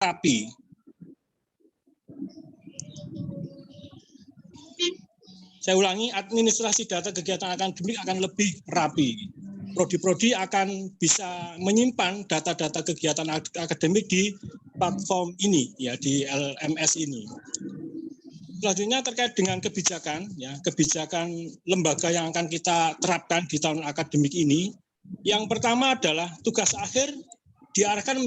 rapi. Saya ulangi, administrasi data kegiatan akademik akan lebih rapi. Prodi-prodi akan bisa menyimpan data-data kegiatan akademik di platform ini, ya, di LMS ini. Selanjutnya terkait dengan kebijakan, ya, kebijakan lembaga yang akan kita terapkan di tahun akademik ini. Yang pertama adalah tugas akhir diarahkan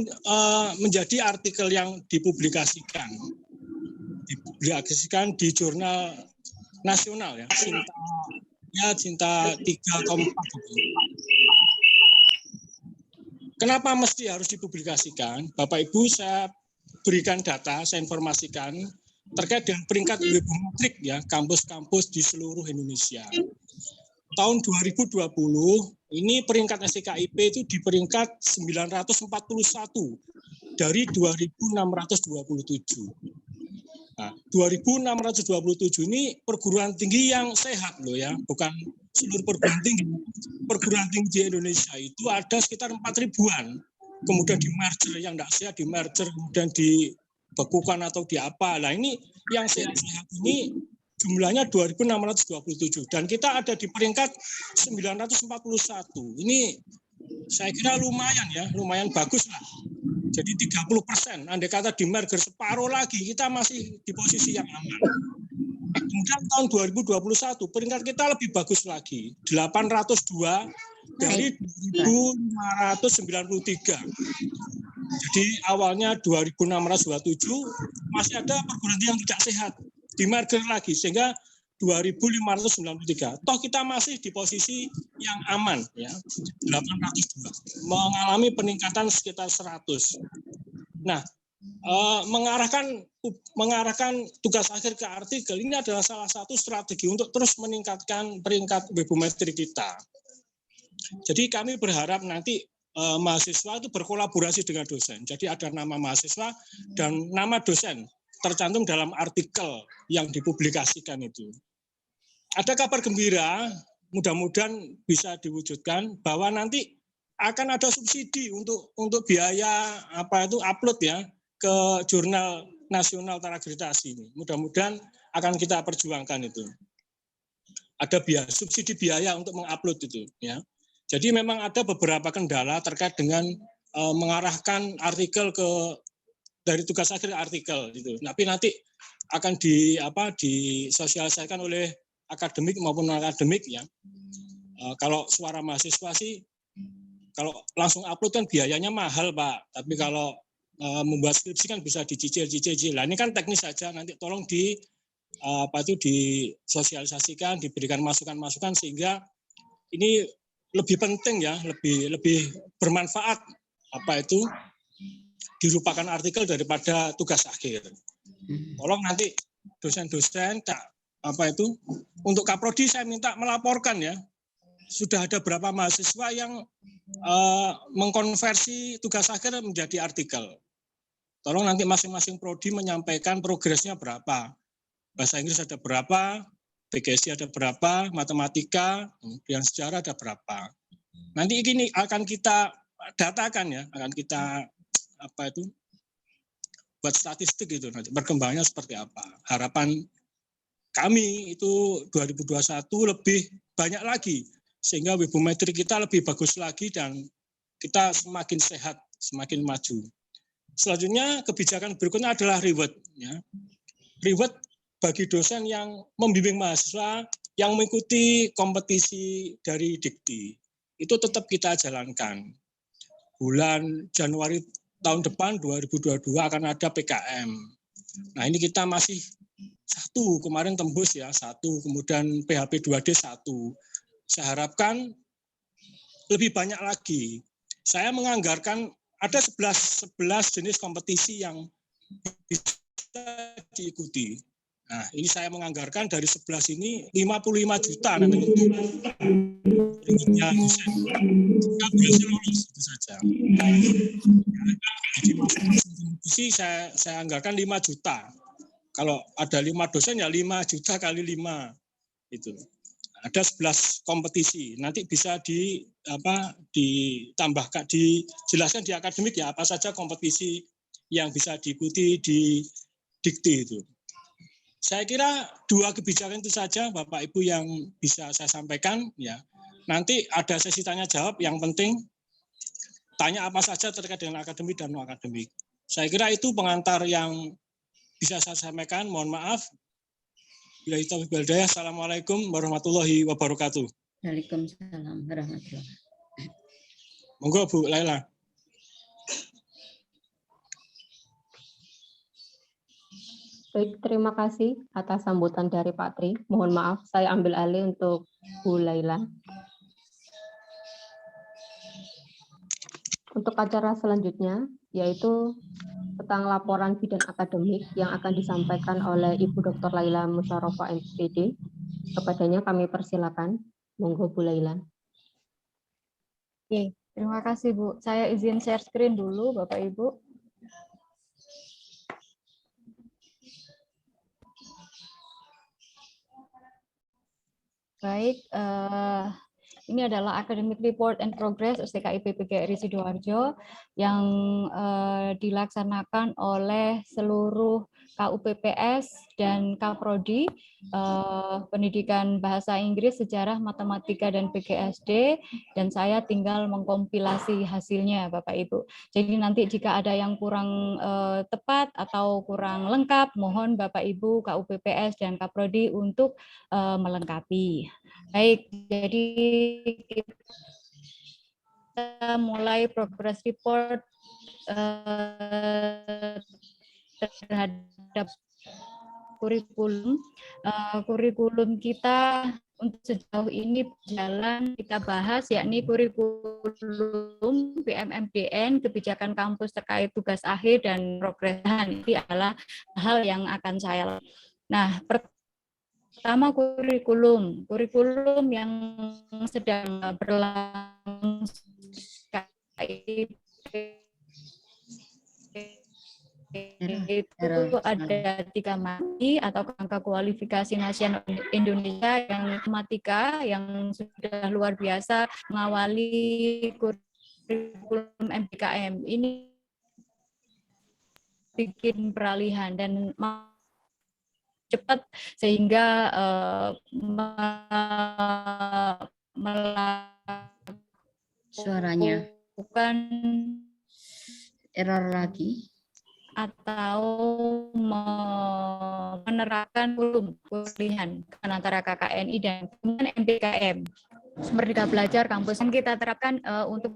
menjadi artikel yang dipublikasikan di jurnal nasional, ya, Cinta 3,4. Kenapa mesti harus dipublikasikan? Bapak Ibu, saya berikan data, saya informasikan terkait dengan peringkat webometrik, ya, kampus-kampus di seluruh Indonesia. Tahun 2020 ini peringkat STKIP itu di peringkat 941 dari 2627. Nah, 2627 ini perguruan tinggi yang sehat loh, ya, bukan seluruh perguruan tinggi. Perguruan tinggi di Indonesia itu ada sekitar 4.000-an. Kemudian di merger yang tidak sehat, di merger kemudian dibekukan atau di apa. Nah, ini yang sehat-sehat ini jumlahnya 2.627 dan kita ada di peringkat 941. Ini saya kira lumayan, ya, lumayan bagus lah. Jadi 30%, andai kata di merger separuh lagi, kita masih di posisi yang aman. Kemudian tahun 2021, peringkat kita lebih bagus lagi, 802 dari 2.593. Jadi awalnya 2.627, masih ada perguruan tinggi yang tidak sehat, di merger lagi, sehingga 2.593. Toh kita masih di posisi yang aman, ya, 802, mengalami peningkatan sekitar 100. Nah, mengarahkan tugas akhir ke artikel ini adalah salah satu strategi untuk terus meningkatkan peringkat webometrik kita. Jadi kami berharap nanti mahasiswa itu berkolaborasi dengan dosen. Jadi ada nama mahasiswa dan nama dosen tercantum dalam artikel yang dipublikasikan itu. Ada kabar gembira, mudah-mudahan bisa diwujudkan bahwa nanti akan ada subsidi untuk biaya upload, ya, ke jurnal nasional terakreditasi ini. Mudah-mudahan akan kita perjuangkan itu. Ada subsidi biaya untuk mengupload itu, ya. Jadi memang ada beberapa kendala terkait dengan mengarahkan artikel dari tugas akhir artikel itu. Tapi nanti akan disosialisasikan oleh akademik maupun non akademik, ya. Kalau suara mahasiswa sih, kalau langsung upload kan biayanya mahal, Pak. Tapi kalau membuat skripsi kan bisa dicicil. Nah, ini kan teknis saja. Nanti tolong disosialisasikan, diberikan masukan-masukan sehingga ini lebih penting, ya, lebih bermanfaat dirupakan artikel daripada tugas akhir. Tolong nanti dosen-dosen untuk Kaprodi saya minta melaporkan, ya, sudah ada berapa mahasiswa yang mengkonversi tugas akhir menjadi artikel. Tolong nanti masing-masing prodi menyampaikan progresnya berapa. Bahasa Inggris ada berapa, BGSI ada berapa, matematika, kemudian sejarah ada berapa. Nanti ini akan kita datakan, ya, akan kita buat statistik itu nanti perkembangannya seperti apa. Harapan kami itu 2021 lebih banyak lagi sehingga webometrik kita lebih bagus lagi dan kita semakin sehat, semakin maju. Selanjutnya kebijakan berikutnya adalah reward, ya. Reward bagi dosen yang membimbing mahasiswa yang mengikuti kompetisi dari Dikti. Itu tetap kita jalankan. Bulan Januari tahun depan 2022 akan ada PKM. Nah, ini kita masih 1, kemarin tembus, ya, 1, kemudian PHP 2D 1. Saya harapkan lebih banyak lagi. Saya menganggarkan ada 11 jenis kompetisi yang bisa diikuti. Nah, ini saya menganggarkan dari 11 ini 55 juta nanti untuk ringkatnya dosen. Kita berhasil lulus, itu saja. Jadi masing-masing kompetisi saya anggarkan 5 juta. Kalau ada 5 dosen, ya 5 juta kali 5 itu. Ada 11 kompetisi. Nanti bisa ditambahkan, dijelaskan di akademik, ya, apa saja kompetisi yang bisa diikuti di dikti itu. Saya kira 2 kebijakan itu saja Bapak Ibu yang bisa saya sampaikan ya. Nanti ada sesi tanya jawab, yang penting tanya apa saja terkait dengan akademik dan non akademik. Saya kira itu pengantar yang bisa saya sampaikan. Mohon maaf. Bila itu bildaya. Assalamualaikum warahmatullahi wabarakatuh. Waalaikumsalam warahmatullahi wabarakatuh. Monggo Bu Laila. Baik, terima kasih atas sambutan dari Pak Tri. Mohon maaf, saya ambil alih untuk Bu Laila. Untuk acara selanjutnya, yaitu tentang laporan bidang akademik yang akan disampaikan oleh Ibu Dr. Laila Musyarofa MPD. Kepadanya kami persilakan. Monggo Bu Laila. Oke, terima kasih Bu. Saya izin share screen dulu Bapak Ibu. Baik, ini adalah Academic Report and Progress STKIP PGRI Sidoarjo yang dilaksanakan oleh seluruh KUPPS dan Kaprodi, Pendidikan Bahasa Inggris, Sejarah, Matematika, dan PGSD, dan saya tinggal mengkompilasi hasilnya Bapak Ibu. Jadi nanti jika ada yang kurang tepat atau kurang lengkap, mohon Bapak Ibu KUPPS dan Kaprodi untuk melengkapi. Baik, jadi kita mulai progress report terhadap kurikulum. Kurikulum kita untuk sejauh ini berjalan kita bahas, yakni kurikulum PMMDN, kebijakan kampus terkait tugas akhir dan progresan. Ini adalah hal yang akan saya lakukan. Nah, pertama kurikulum yang sedang berlangsung itu ada 3 mati atau angka kualifikasi nasional Indonesia yang matematika yang sudah luar biasa mengawali kurikulum MBKM ini bikin peralihan dan cepat sehingga Suaranya bukan error lagi. Atau menerapkan pilihan antara KKNI dan MBKM. Merdeka Belajar kampus yang kita terapkan untuk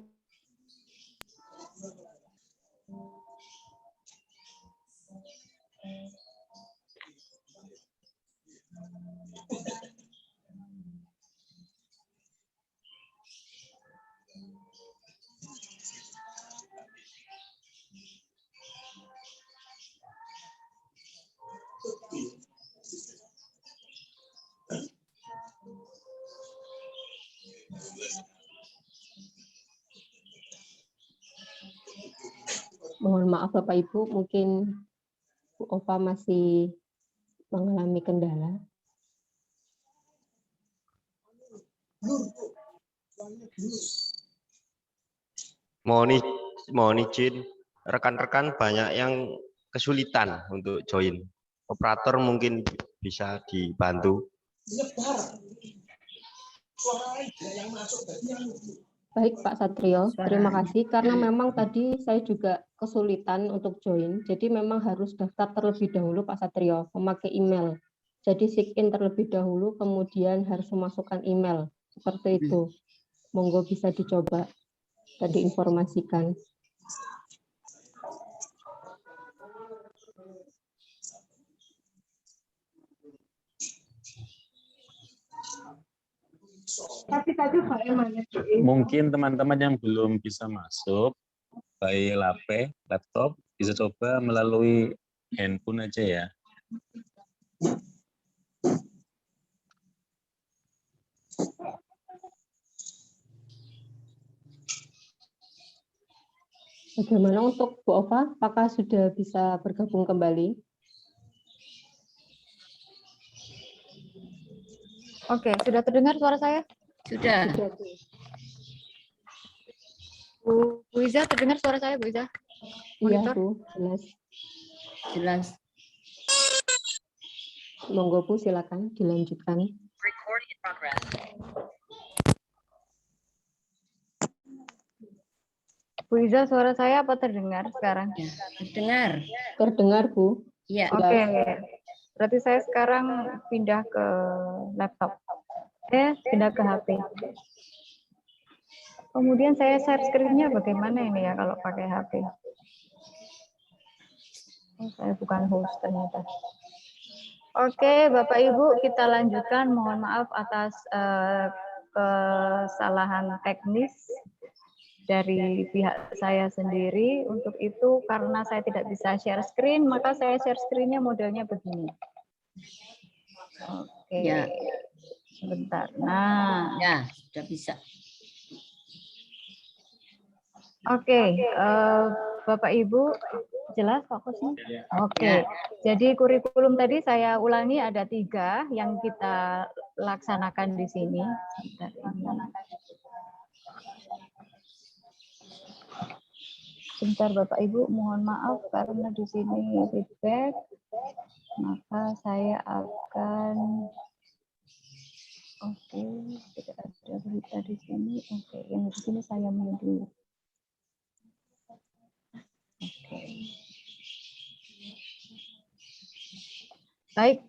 Mohon maaf Bapak Ibu, mungkin Bu Ova masih mengalami kendala. Mohon izin, rekan-rekan banyak yang kesulitan untuk join. Operator mungkin bisa dibantu. Baik Pak Satrio, terima kasih. Karena memang tadi saya juga kesulitan untuk join, jadi memang harus daftar terlebih dahulu Pak Satrio, memakai email. Jadi sign in terlebih dahulu, kemudian harus memasukkan email. Seperti itu. Monggo bisa dicoba dan diinformasikan. Mungkin teman-teman yang belum bisa masuk by laptop bisa coba melalui handphone aja ya. Bagaimana untuk Bu Ova? Apakah sudah bisa bergabung kembali? Oke, sudah terdengar suara saya? Sudah. Bu Iza, terdengar suara saya Bu Iza? Iya, Monitor? Bu, jelas. Jelas. Monggo Bu, silakan dilanjutkan. Bu Iza, suara saya apa terdengar sekarang? Ya, terdengar. Terdengar, Bu. Iya. Oke, berarti saya sekarang pindah ke laptop. Pindah ke HP. Kemudian saya share screen-nya bagaimana ini ya kalau pakai HP? Oh, saya bukan host ternyata. Oke, Bapak Ibu, kita lanjutkan. Mohon maaf atas kesalahan teknis dari pihak saya sendiri. Untuk itu, karena saya tidak bisa share screen, maka saya share screen-nya modelnya begini. Oke, Ya. sebentar. Nah, Ya, sudah bisa. Oke, Bapak Ibu, jelas fokusnya? Oke, jadi kurikulum tadi saya ulangi ada 3 yang kita laksanakan di sini. Sebentar Bapak Ibu, mohon maaf karena di sini feedback, maka saya akan tidak ada berita di sini. Oke, yang di sini saya mute dulu. Oke. Baik.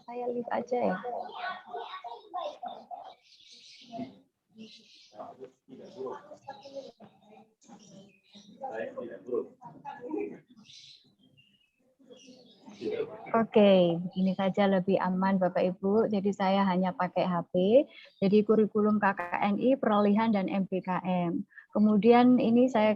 Saya leave aja ya. Oke, begini saja lebih aman Bapak Ibu. Jadi saya hanya pakai HP. Jadi kurikulum KKNI, peralihan dan MBKM. Kemudian ini saya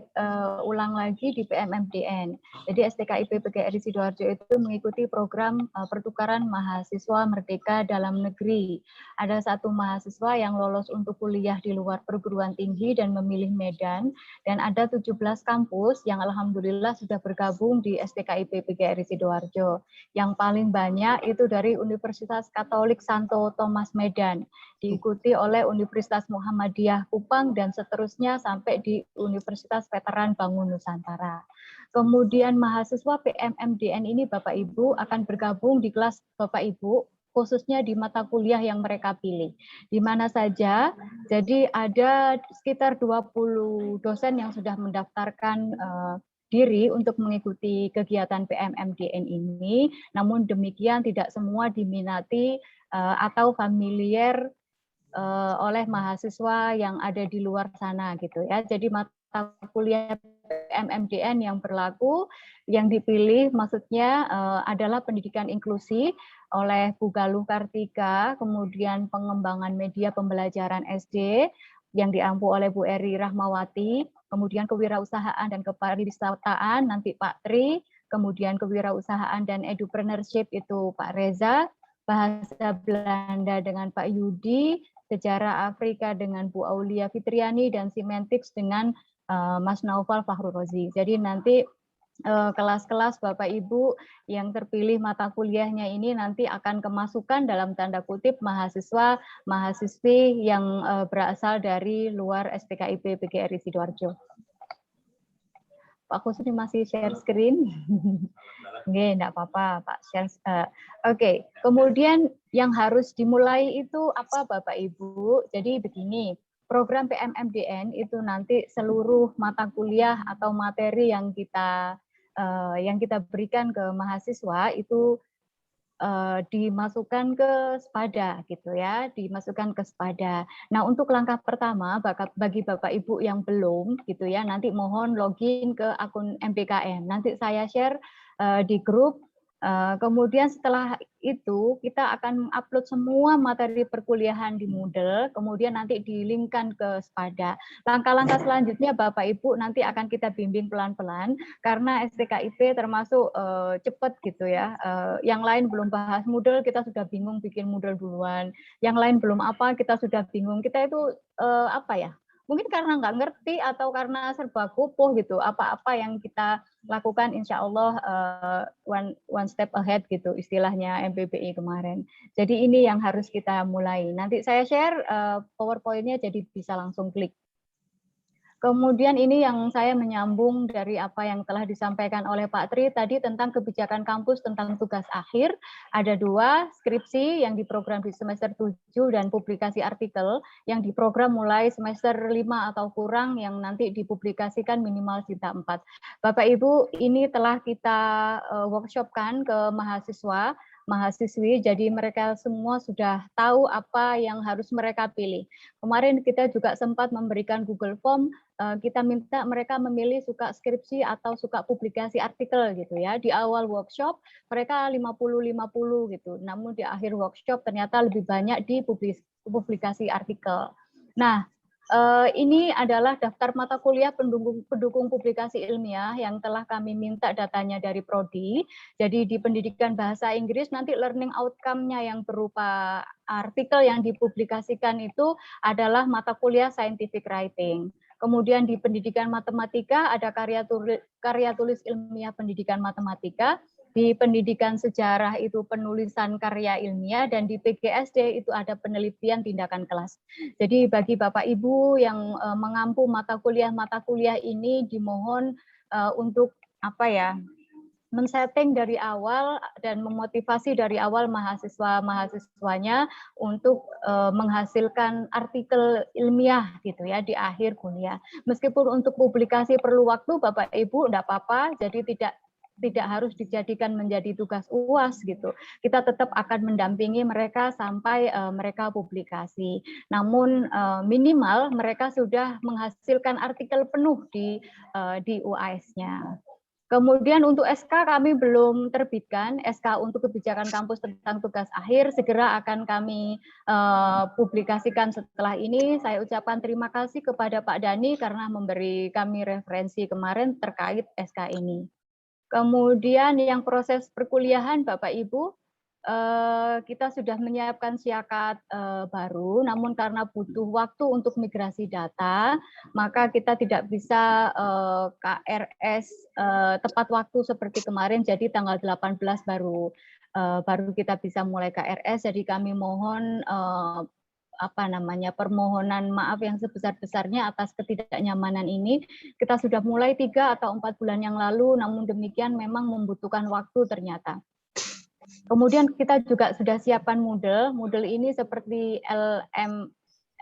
ulang lagi di PMMDN. Jadi STKIP PGRI Sidoarjo itu mengikuti program pertukaran mahasiswa merdeka dalam negeri. Ada 1 mahasiswa yang lolos untuk kuliah di luar perguruan tinggi dan memilih Medan. Dan ada 17 kampus yang alhamdulillah sudah bergabung di STKIP PGRI Sidoarjo. Yang paling banyak itu dari Universitas Katolik Santo Thomas Medan, diikuti oleh Universitas Muhammadiyah Kupang dan seterusnya sampai di Universitas Veteran Bangun Nusantara. Kemudian mahasiswa PMMDN ini Bapak Ibu akan bergabung di kelas Bapak Ibu, khususnya di mata kuliah yang mereka pilih. Di mana saja, jadi ada sekitar 20 dosen yang sudah mendaftarkan diri untuk mengikuti kegiatan PMMDN ini, namun demikian tidak semua diminati atau familiar oleh mahasiswa yang ada di luar sana gitu ya. Jadi mata kuliah PMMDN yang berlaku, yang dipilih maksudnya adalah pendidikan inklusi oleh Bu Galuh Kartika, kemudian pengembangan media pembelajaran SD yang diampu oleh Bu Eri Rahmawati, kemudian kewirausahaan dan kepariwisataan nanti Pak Tri, kemudian kewirausahaan dan edupreneurship itu Pak Reza, bahasa Belanda dengan Pak Yudi, sejarah Afrika dengan Bu Aulia Fitriani, dan Semantics dengan Mas Naufal Fahru Rozi. Jadi nanti kelas-kelas Bapak Ibu yang terpilih mata kuliahnya ini nanti akan kemasukan dalam tanda kutip mahasiswa-mahasiswi yang berasal dari luar STKIP PGRI Sidoarjo. Pak Khusni masih share screen? Nggih, enggak apa-apa, Pak share. Oke, kemudian yang harus dimulai itu apa Bapak Ibu? Jadi begini, program PMMDN itu nanti seluruh mata kuliah atau materi yang kita berikan ke mahasiswa itu dimasukkan ke Spada gitu ya, dimasukkan ke Spada. Nah, untuk langkah pertama bagi Bapak Ibu yang belum gitu ya, nanti mohon login ke akun MBKM. Nanti saya share di grup. Kemudian setelah itu kita akan upload semua materi perkuliahan di Moodle, kemudian nanti di-linkkan ke Spada. Langkah-langkah selanjutnya Bapak Ibu nanti akan kita bimbing pelan-pelan karena STKIP termasuk cepat gitu ya. Yang lain belum bahas Moodle kita sudah bingung bikin Moodle duluan. Yang lain belum apa kita sudah bingung. Kita itu apa ya? Mungkin karena nggak ngerti atau karena serba kupuh gitu. Apa-apa yang kita lakukan insya Allah one step ahead gitu istilahnya MPBI kemarin. Jadi ini yang harus kita mulai. Nanti saya share PowerPoint-nya jadi bisa langsung klik. Kemudian ini yang saya menyambung dari apa yang telah disampaikan oleh Pak Tri tadi tentang kebijakan kampus tentang tugas akhir. Ada 2, skripsi yang diprogram di semester 7 dan publikasi artikel yang diprogram mulai semester 5 atau kurang yang nanti dipublikasikan minimal tinta 4. Bapak Ibu, ini telah kita workshopkan ke mahasiswi, jadi mereka semua sudah tahu apa yang harus mereka pilih. Kemarin kita juga sempat memberikan Google Form, kita minta mereka memilih suka skripsi atau suka publikasi artikel gitu ya. Di awal workshop mereka 50-50 gitu, namun di akhir workshop ternyata lebih banyak di publikasi artikel. Nah, ini adalah daftar mata kuliah pendukung publikasi ilmiah yang telah kami minta datanya dari Prodi. Jadi di pendidikan bahasa Inggris nanti learning outcome-nya yang berupa artikel yang dipublikasikan itu adalah mata kuliah scientific writing. Kemudian di pendidikan matematika ada karya tulis ilmiah pendidikan matematika. Di pendidikan sejarah itu penulisan karya ilmiah, dan di PGSD itu ada penelitian tindakan kelas. Jadi bagi Bapak Ibu yang mengampu mata kuliah ini dimohon untuk men-setting dari awal dan memotivasi dari awal mahasiswanya untuk menghasilkan artikel ilmiah gitu ya di akhir kuliah. Meskipun untuk publikasi perlu waktu Bapak Ibu enggak apa-apa, jadi tidak harus dijadikan menjadi tugas UAS gitu. Kita tetap akan mendampingi mereka sampai mereka publikasi. Namun minimal mereka sudah menghasilkan artikel penuh di UAS-nya. Kemudian untuk SK kami belum terbitkan, SK untuk kebijakan kampus tentang tugas akhir segera akan kami publikasikan setelah ini. Saya ucapkan terima kasih kepada Pak Dhani karena memberi kami referensi kemarin terkait SK ini. Kemudian yang proses perkuliahan Bapak Ibu, kita sudah menyiapkan siakat baru, namun karena butuh waktu untuk migrasi data, maka kita tidak bisa KRS tepat waktu seperti kemarin, jadi tanggal 18 baru kita bisa mulai KRS, jadi kami mohon permohonan maaf yang sebesar-besarnya atas ketidaknyamanan ini. Kita sudah mulai 3 atau 4 bulan yang lalu, namun demikian memang membutuhkan waktu ternyata. Kemudian kita juga sudah siapkan Moodle. Moodle ini seperti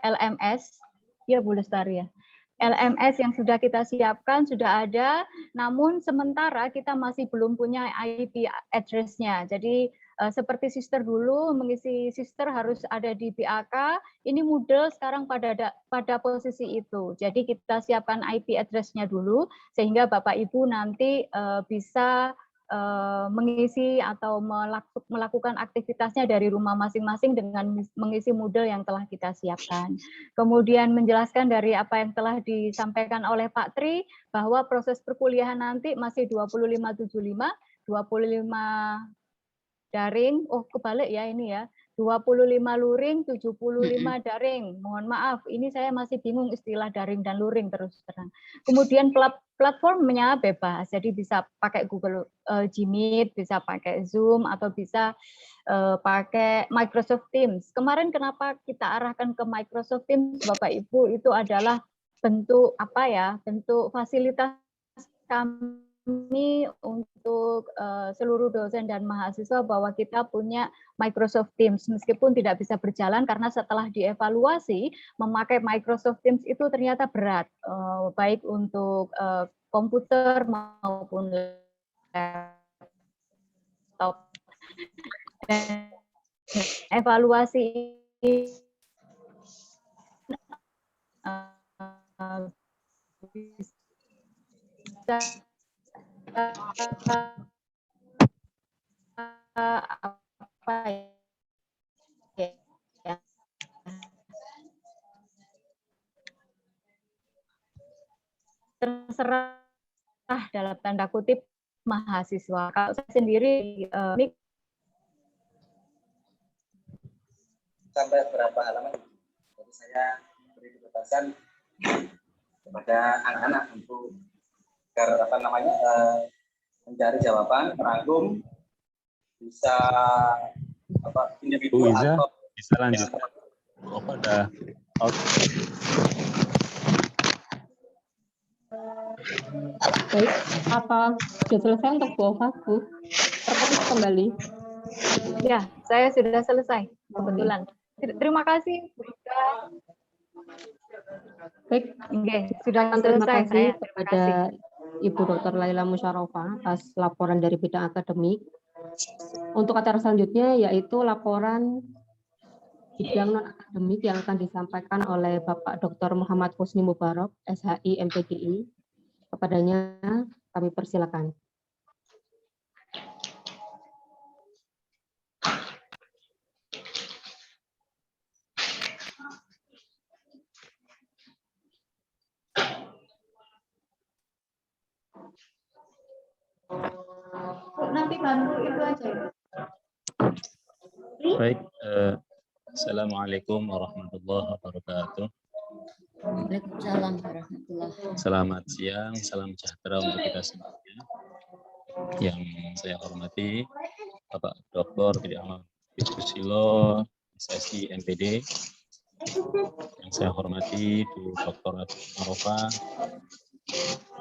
LMS, ya Bu Lestari ya. LMS yang sudah kita siapkan sudah ada, namun sementara kita masih belum punya IP address-nya. Jadi seperti sister dulu, mengisi sister harus ada di BAK, ini Moodle sekarang pada posisi itu. Jadi kita siapkan IP address-nya dulu, sehingga Bapak Ibu nanti bisa mengisi atau melakukan aktivitasnya dari rumah masing-masing dengan mengisi Moodle yang telah kita siapkan. Kemudian menjelaskan dari apa yang telah disampaikan oleh Pak Tri, bahwa proses perkuliahan nanti masih 2575, 25 daring, kebalik ya ini ya, 25 luring, 75 daring. Mohon maaf, ini saya masih bingung istilah daring dan luring terus terang. Kemudian platformnya bebas, jadi bisa pakai Google Gmeet, bisa pakai Zoom, atau bisa pakai Microsoft Teams. Kemarin kenapa kita arahkan ke Microsoft Teams, Bapak Ibu, itu adalah bentuk bentuk fasilitas kami untuk seluruh dosen dan mahasiswa bahwa kita punya Microsoft Teams, meskipun tidak bisa berjalan karena setelah dievaluasi memakai Microsoft Teams itu ternyata berat, baik untuk komputer maupun laptop. Dan evaluasi bisa terserah dalam tanda kutip mahasiswa. Kalau saya sendiri sampai berapa halaman? Jadi saya beri kebebasan kepada anak-anak untuk mencari jawaban, merangkum, bisa individu atau bisa lanjut. Udah. Oke. Baik, apa sudah selesai untuk Bu Ova, Bu? Terketik kembali. Ya, saya sudah selesai kebetulan. Terima kasih Bu Ika. Baik, Oke, sudah terima selesai kasih saya. Terima kepada kasih. Ibu Dr. Laila Musyarofa atas laporan dari bidang akademik. Untuk acara selanjutnya yaitu laporan bidang non-akademik yang akan disampaikan oleh Bapak Dr. Muhammad Husni Mubarak, SHI MPGI. Kepadanya kami persilakan. Nanti bantu itu aja. Baik, Assalamualaikum warahmatullahi wabarakatuh. Waalaikumsalam warahmatullahi wabarakatuh. Selamat siang, salam sejahtera untuk kita semuanya. Yang saya hormati Bapak Dr. Kiai Ahmad Susilo, SSI MPD. Yang saya hormati Bu Dr. Arofa,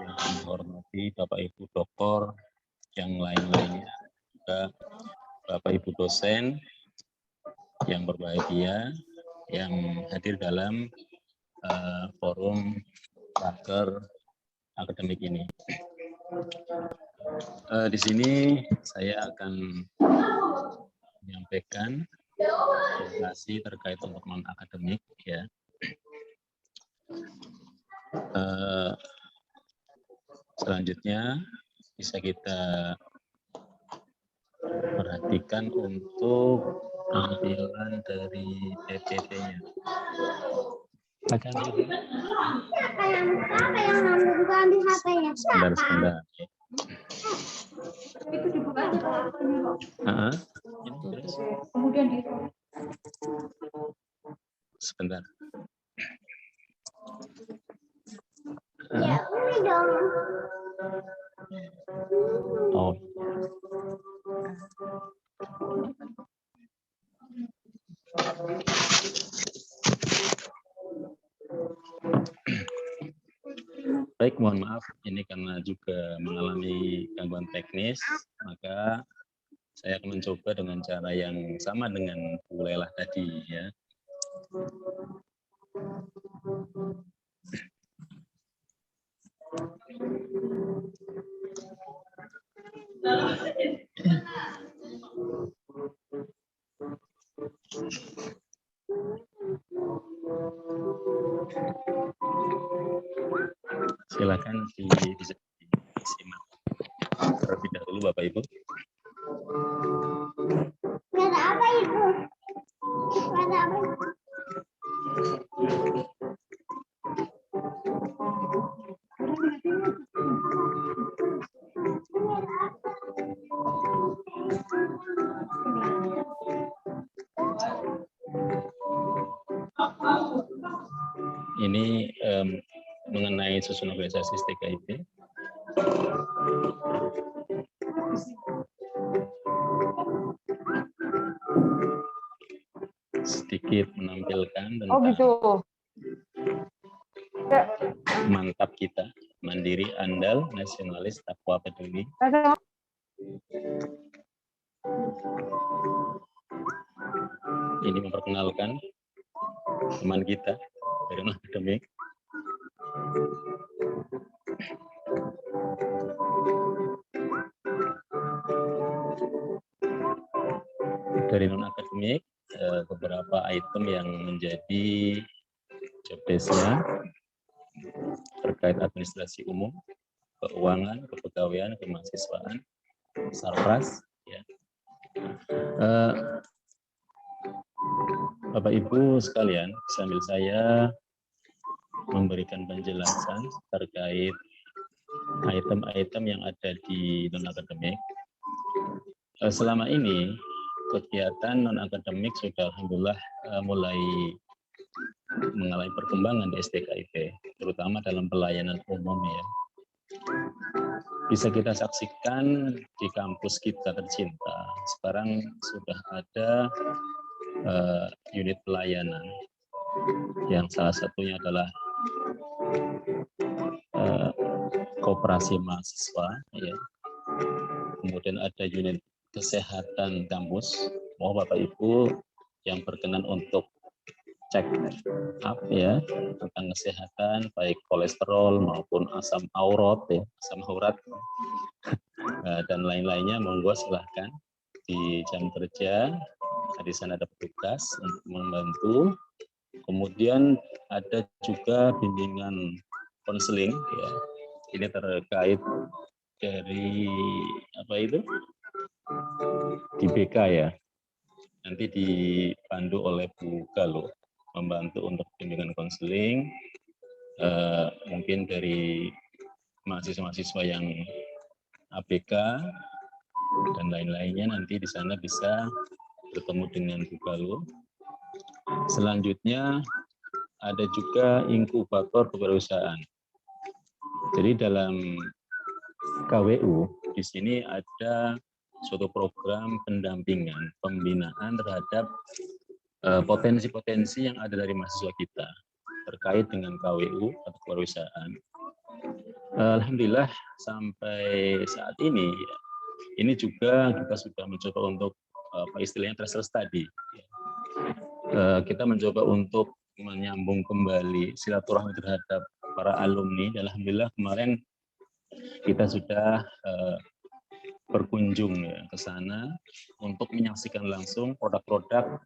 yang saya hormati Bapak Ibu Doktor, yang lain-lainnya, juga Bapak Ibu dosen yang berbahagia, yang hadir dalam forum raker akademik ini. Di sini saya akan menyampaikan informasi terkait untuk non akademik, ya. Selanjutnya bisa kita perhatikan untuk tampilan dari PPT-nya. Sebentar. Itu dibuka aja. Ini terus. Kemudian di Sebentar. Oh. Baik, mohon maaf ini karena juga mengalami gangguan teknis, maka saya akan mencoba dengan cara yang sama dengan Bu Laila tadi, ya. Silakan bisa disimak terlebih dahulu Bapak Ibu. Ada apa itu? Ada apa itu? Ini mengenai susunan organisasi TKIP. Sedikit menampilkan tentang mantap kita, mandiri, andal, nasionalis, takwa, peduli. Ini memperkenalkan teman kita dari akademik. Dari non akademik, beberapa item yang menjadi job desk-nya terkait administrasi umum, keuangan, kepegawaian, kemahasiswaan, sarpras, ya. Bapak Ibu sekalian, sambil saya memberikan penjelasan terkait item-item yang ada di non akademik. Selama ini kegiatan non akademik sudah alhamdulillah mulai mengalami perkembangan di STKIP, terutama dalam pelayanan umum, ya. Bisa kita saksikan di kampus kita tercinta, sekarang sudah ada unit pelayanan yang salah satunya adalah koperasi mahasiswa, ya. Kemudian ada unit kesehatan kampus. Mohon Bapak Ibu yang berkenan untuk cek up ya tentang kesehatan baik kolesterol maupun asam urat dan lain-lainnya, monggo silahkan di jam kerja. Di sana ada petugas untuk membantu. Kemudian ada juga bimbingan konseling ya. Ini terkait dari apa itu? Di BK ya. Nanti dipandu oleh Bu Galuh membantu untuk bimbingan konseling, mungkin dari mahasiswa-mahasiswa yang ABK dan lain-lainnya, nanti di sana bisa bertemu dengan Bu Galuh. Selanjutnya ada juga inkubator kewirausahaan. Jadi dalam KWU di sini ada suatu program pendampingan, pembinaan terhadap potensi-potensi yang ada dari mahasiswa kita terkait dengan KWU atau kewirausahaan. Alhamdulillah sampai saat ini juga kita sudah mencoba untuk apa istilahnya tracer study. Kita mencoba untuk menyambung kembali silaturahmi terhadap para alumni. Alhamdulillah kemarin kita sudah berkunjung ya, ke sana untuk menyaksikan langsung produk-produk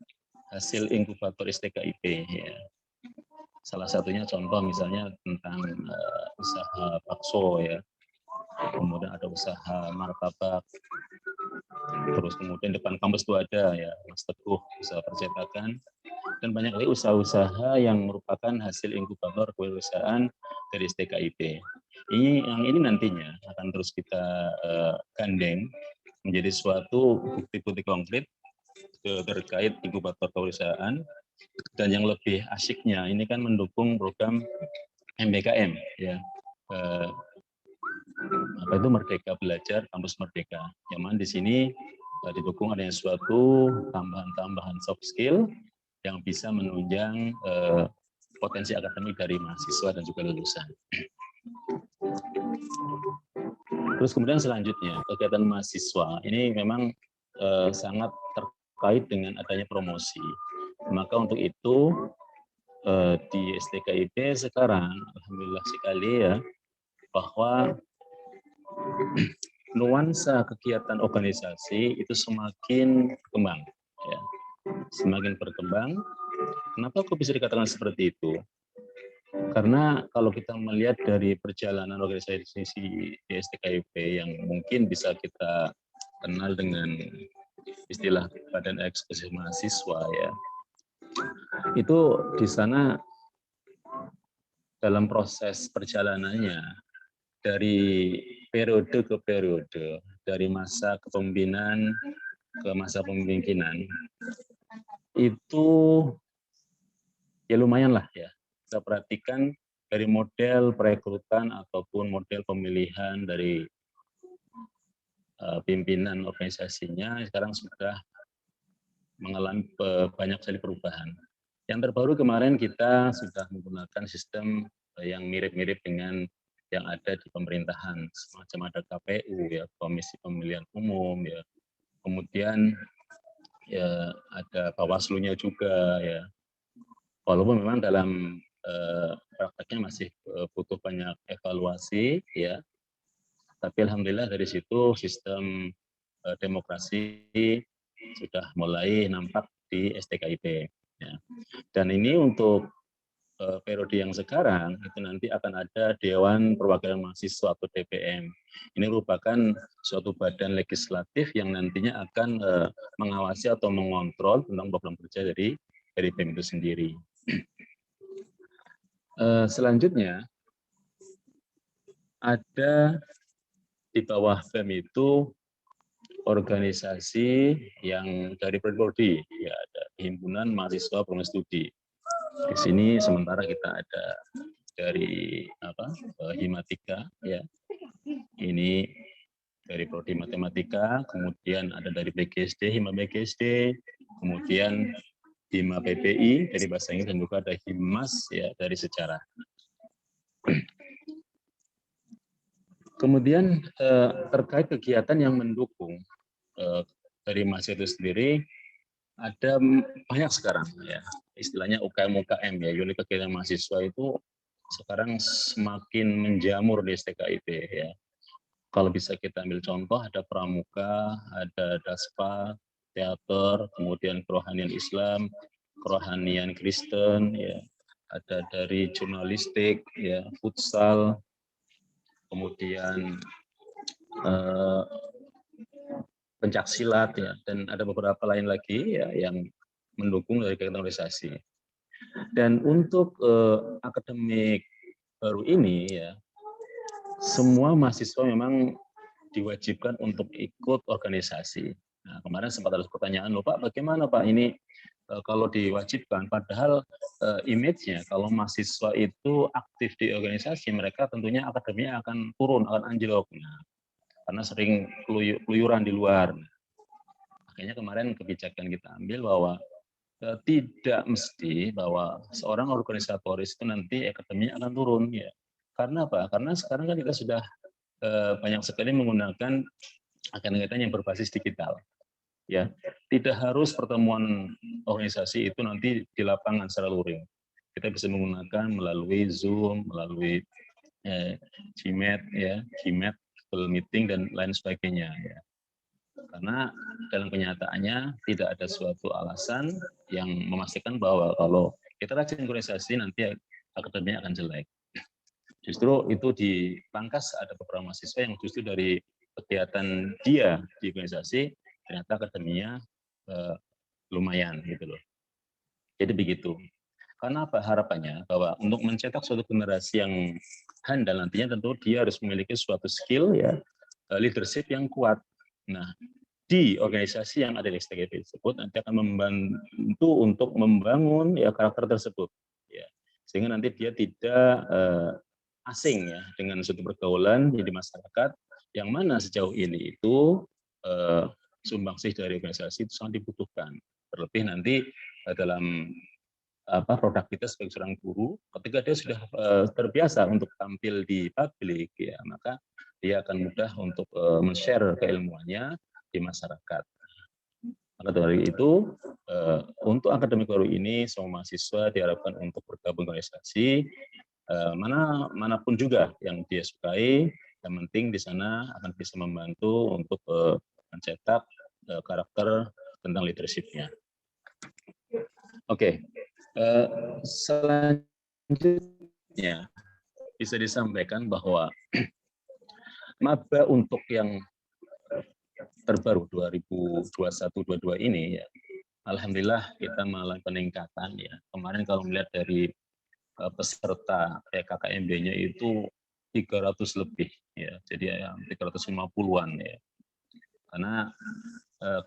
hasil inkubator STKIP ya. Salah satunya contoh misalnya tentang usaha bakso ya, kemudian ada usaha martabak, terus kemudian depan kampus itu ada ya Mas Teguh usaha percetakan, dan banyak lagi usaha-usaha yang merupakan hasil inkubator kewirausahaan dari STKIP. Ini nantinya akan terus kita gandeng menjadi suatu bukti-bukti konkret terkait inkubator kewirausahaan. Dan yang lebih asyiknya ini kan mendukung program MBKM ya, apa itu Merdeka Belajar Kampus Merdeka. Yang mana di sini didukung adanya suatu tambahan-tambahan soft skill yang bisa menunjang potensi akademik dari mahasiswa dan juga lulusan. Terus kemudian selanjutnya kegiatan mahasiswa ini memang sangat terkait dengan adanya promosi. Maka untuk itu di STKIP sekarang alhamdulillah sekali ya bahwa nuansa kegiatan organisasi itu semakin berkembang ya. Semakin berkembang. Kenapa kok bisa dikatakan seperti itu? Karena kalau kita melihat dari perjalanan organisasi di STKIP yang mungkin bisa kita kenal dengan istilah Badan Eksekutif Mahasiswa ya. Itu di sana dalam proses perjalanannya dari periode ke periode, dari masa kepemimpinan ke masa pemimpinan, itu ya lumayan lah ya. Kita perhatikan dari model perekrutan ataupun model pemilihan dari pimpinan organisasinya sekarang sudah mengalami banyak sekali perubahan. Yang terbaru kemarin kita sudah menggunakan sistem yang mirip-mirip dengan yang ada di pemerintahan, semacam ada KPU ya, Komisi Pemilihan Umum ya, kemudian ya ada Bawaslu-nya juga ya. Walaupun memang dalam prakteknya masih butuh banyak evaluasi ya, tapi alhamdulillah dari situ sistem demokrasi sudah mulai nampak di STKIP. Ya. Dan ini untuk periode yang sekarang itu nanti akan ada Dewan Perwakilan Mahasiswa atau DPM. Ini merupakan suatu badan legislatif yang nantinya akan mengawasi atau mengontrol tentang program kerja dari BEM itu sendiri. Selanjutnya ada di bawah BEM itu organisasi yang dari prodi, ya ada Himpunan Mahasiswa Program Studi. Di sini sementara kita ada dari Himatika, ya. Ini dari prodi Matematika, kemudian ada dari BGSD, Hima BGSD, kemudian Hima PPI dari Bahasa Inggris, dan juga ada Himas ya dari Sejarah. Kemudian terkait kegiatan yang mendukung dari mahasiswa itu sendiri, ada banyak sekarang ya, istilahnya UKM ya, unit kegiatan mahasiswa itu sekarang semakin menjamur di STKIP ya. Kalau bisa kita ambil contoh, ada pramuka, ada daspa, teater, kemudian kerohanian Islam, kerohanian Kristen, ya, ada dari jurnalistik, ya, futsal, kemudian pencaksilat, ya, dan ada beberapa lain lagi ya yang mendukung dari kegiatan organisasi. Dan untuk akademik baru ini ya, semua mahasiswa memang diwajibkan untuk ikut organisasi. Nah, kemarin sempat ada pertanyaan, loh Pak, bagaimana Pak ini kalau diwajibkan, padahal image-nya kalau mahasiswa itu aktif di organisasi, mereka tentunya akademinya akan turun, akan anjlok. Nah, karena sering keluyuran di luar. Nah, makanya kemarin kebijakan kita ambil bahwa tidak mesti bahwa seorang organisatoris itu nanti akademinya akan turun. Ya. Karena apa? Karena sekarang kan kita sudah banyak sekali menggunakan kegiatan yang berbasis digital. Ya, tidak harus pertemuan organisasi itu nanti di lapangan secara luring. Kita bisa menggunakan melalui Zoom, melalui Gmeet, ya, Gmeet, Google Meeting dan lain sebagainya. Ya. Karena dalam kenyataannya tidak ada suatu alasan yang memastikan bahwa kalau kita rajin organisasi nanti akademinya akan jelek. Justru itu dipangkas ada beberapa mahasiswa yang justru dari kegiatan dia di organisasi ternyata akademinya lumayan gitu loh. Jadi begitu. Karena apa harapannya bahwa untuk mencetak suatu generasi yang handal nantinya tentu dia harus memiliki suatu skill ya leadership yang kuat. Nah di organisasi yang ada di STKIP tersebut nanti akan membantu untuk membangun ya karakter tersebut ya sehingga nanti dia tidak asing ya dengan suatu pergaulan di masyarakat yang mana sejauh ini itu sumbangsih dari organisasi itu sangat dibutuhkan terlebih nanti dalam produk kita sebagai seorang guru ketika dia sudah terbiasa untuk tampil di publik ya maka dia akan mudah untuk men-share keilmuannya di masyarakat. Maka dari itu untuk akademik baru ini semua mahasiswa diharapkan untuk bergabung ke organisasi manapun juga yang dia sukai, yang penting di sana akan bisa membantu untuk mencetak karakter tentang leadership-nya. Oke, selanjutnya bisa disampaikan bahwa maba untuk yang terbaru 2021-22 ini ya, alhamdulillah kita mengalami peningkatan ya. Kemarin kalau melihat dari peserta PKKMB-nya itu 300 lebih ya. Jadi ya 350-an ya. Karena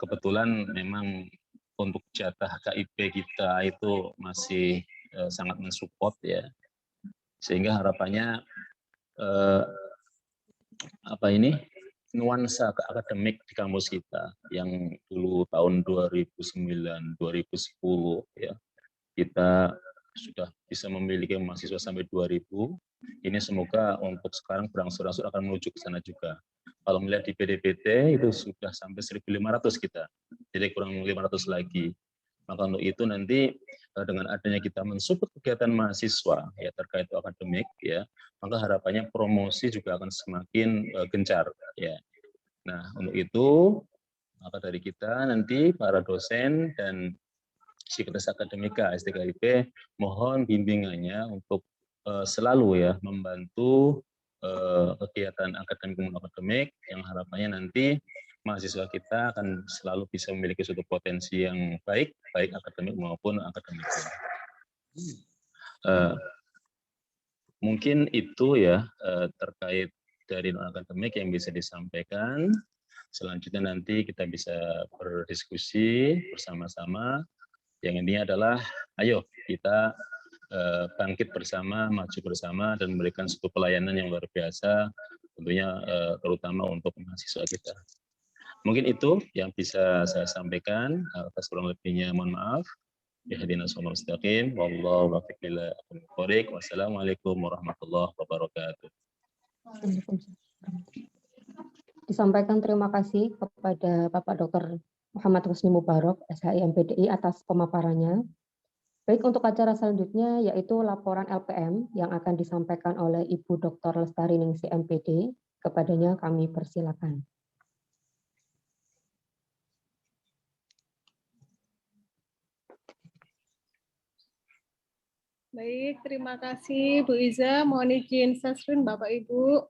kebetulan memang untuk jatah KIP kita itu masih sangat mensupport ya. Sehingga harapannya nuansa ke akademik di kampus kita yang dulu tahun 2009 2010 ya kita sudah bisa memiliki mahasiswa sampai 2000 ini semoga untuk sekarang berangsur-angsur akan menuju ke sana juga. Kalau melihat di PDPT itu sudah sampai 1.500 kita, jadi kurang 500 lagi. Maka untuk itu nanti dengan adanya kita mensupport kegiatan mahasiswa ya terkait akademik ya, maka harapannya promosi juga akan semakin gencar ya. Nah, untuk itu maka dari kita nanti para dosen dan Psikotes Akademika STKIP mohon bimbingannya untuk selalu ya membantu kegiatan akademik yang harapannya nanti mahasiswa kita akan selalu bisa memiliki suatu potensi yang baik akademik maupun akademik. Mungkin itu ya terkait dari non-akademik yang bisa disampaikan. Selanjutnya nanti kita bisa berdiskusi bersama-sama. Yang ini adalah ayo kita bangkit bersama, maju bersama, dan memberikan suatu pelayanan yang luar biasa, tentunya terutama untuk mahasiswa kita. Mungkin itu yang bisa saya sampaikan. Atas kurang lebihnya mohon maaf. Ihdinas siratal mustaqim. Wallahu muwaffiq lil aqwamit thoriq. Wassalamualaikum warahmatullahi wabarakatuh. Disampaikan terima kasih kepada Bapak Dr. Muhammad Husni Mubarok, SHI MPDI atas pemaparannya. Baik, untuk acara selanjutnya yaitu laporan LPM yang akan disampaikan oleh Ibu Dr. Lestari Ningsih MPD. Kepadanya kami persilakan. Baik, terima kasih Bu Iza. Mohon izin screen Bapak Ibu.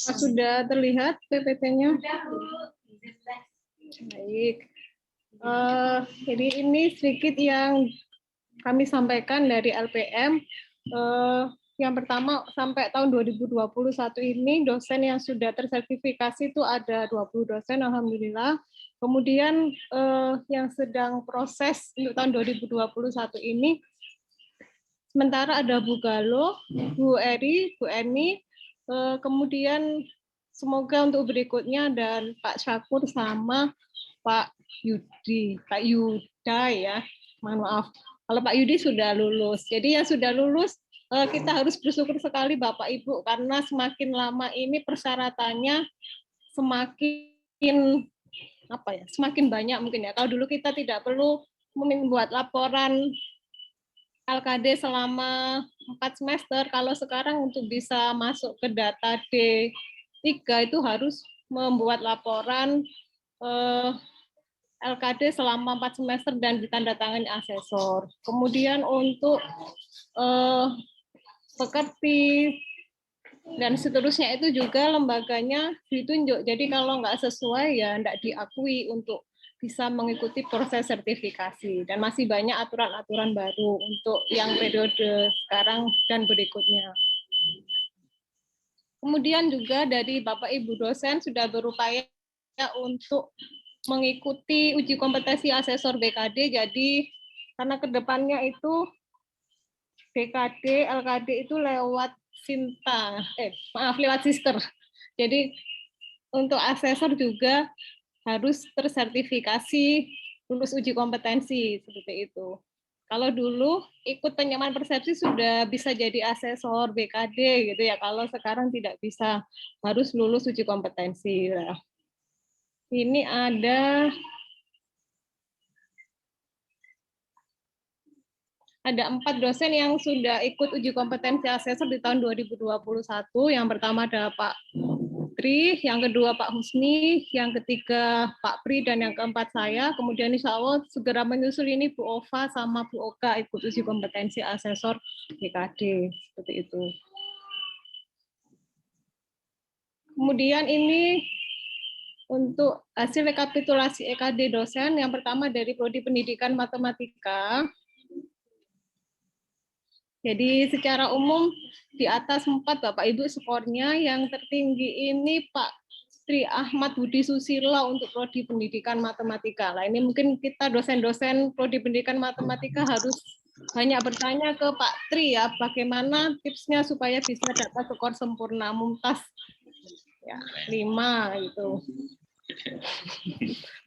Sudah terlihat PPT-nya? Baik. Jadi ini sedikit yang kami sampaikan dari LPM. Yang pertama, sampai tahun 2021 ini dosen yang sudah tersertifikasi itu ada 20 dosen, alhamdulillah. Kemudian yang sedang proses untuk tahun 2021 ini, sementara ada Bu Galo, Bu Eri, Bu Eni, kemudian semoga untuk berikutnya dan Pak Syakur sama Pak Yudi, Pak Yuda ya, mohon maaf. Kalau Pak Yudi sudah lulus, jadi yang sudah lulus kita harus bersyukur sekali Bapak Ibu karena semakin lama ini persyaratannya semakin semakin banyak mungkin ya. Kalau dulu kita tidak perlu membuat laporan LKD selama 4 semester, kalau sekarang untuk bisa masuk ke data D3 itu harus membuat laporan LKD selama 4 semester dan ditandatangani asesor. Kemudian untuk pekerti dan seterusnya itu juga lembaganya ditunjuk. Jadi kalau nggak sesuai ya nggak diakui untuk bisa mengikuti proses sertifikasi. Dan masih banyak aturan-aturan baru untuk yang periode sekarang dan berikutnya. Kemudian juga dari Bapak Ibu dosen sudah berupaya untuk mengikuti uji kompetensi asesor BKD. Jadi karena kedepannya itu BKD, LKD itu lewat lewat sister. Jadi untuk asesor juga harus tersertifikasi lulus uji kompetensi seperti itu. Kalau dulu ikut penyamaan persepsi sudah bisa jadi asesor BKD gitu ya. Kalau sekarang tidak bisa, harus lulus uji kompetensi. Nah, ini ada 4 dosen yang sudah ikut uji kompetensi asesor di tahun 2021. Yang pertama ada Pak Tri, yang kedua Pak Husni, yang ketiga Pak Pri, dan yang keempat saya. Kemudian insya Allah segera menyusul ini Bu Ova sama Bu Oka ikut uji kompetensi asesor BKD. Seperti itu. Kemudian ini untuk hasil rekapitulasi EKD dosen. Yang pertama dari Prodi Pendidikan Matematika. Jadi secara umum di atas 4 Bapak Ibu skornya, yang tertinggi ini Pak Tri Ahmad Budi Susilo untuk Prodi Pendidikan Matematika. Nah ini mungkin kita dosen-dosen Prodi Pendidikan Matematika harus banyak bertanya ke Pak Tri ya, bagaimana tipsnya supaya bisa dapat skor sempurna mumtaz ya, 5 gitu.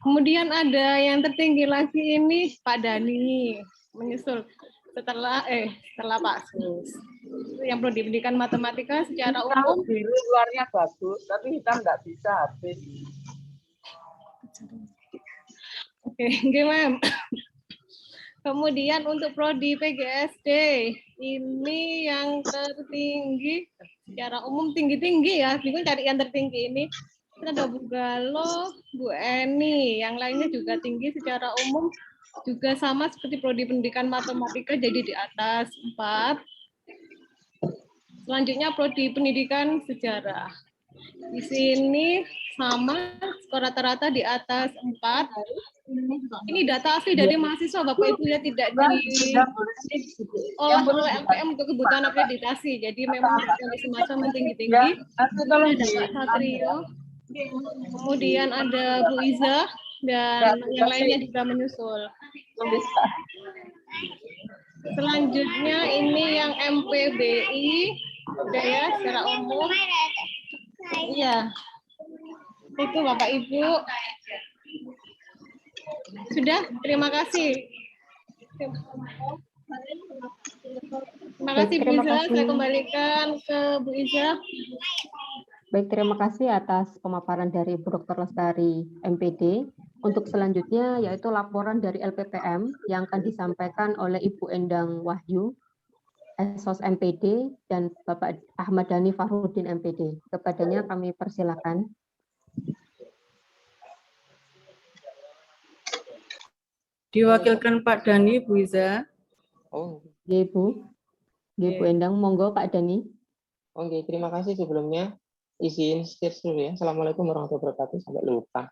Kemudian ada yang tertinggi lagi ini Pak Dani menyusul setelah Pak Sus. Yang Prodi Pendidikan Matematika secara umum biru luarnya bagus, tapi hitam nggak bisa habis. Oke, gimana? Kemudian untuk Prodi PGSD ini yang tertinggi secara umum tinggi-tinggi ya, bingung cari yang tertinggi ini. Ada Bu Galo, Bu Eni, yang lainnya juga tinggi secara umum. Juga sama seperti Prodi Pendidikan Matematika, jadi di atas 4. Selanjutnya Prodi Pendidikan Sejarah. Di sini sama, skor rata-rata di atas 4. Ini data asli dari mahasiswa, Bapak Ibu ya, tidak diolah oleh LPM untuk kebutuhan akreditasi. Jadi memang kondisi semacam tinggi-tinggi. Ada Pak Satrio, kemudian ada Bu Iza, dan yang lainnya juga menyusul. Selanjutnya ini yang MPBI, udah ya secara umum. Iya, itu Bapak Ibu. Sudah, terima kasih. Terima Baik, kasih Bu terima Iza. Saya kasih. kembalikan ke Bu Iza. Baik, terima kasih atas pemaparan dari Bu Dr. Lestari, MPD. Untuk selanjutnya yaitu laporan dari LPPM yang akan disampaikan oleh Ibu Endang Wahyu, Esos MPD, dan Bapak Ahmad Dhani Farudin MPD. Kepadanya kami persilakan. Diwakilkan Pak Dhani, Bu Iza. Oh, Ya, Ibu. Ya, Bu Endang, monggo Pak Dhani. oke, terima kasih sebelumnya. Izin skip dulu ya. Assalamualaikum warahmatullahi wabarakatuh. Sampai lupa.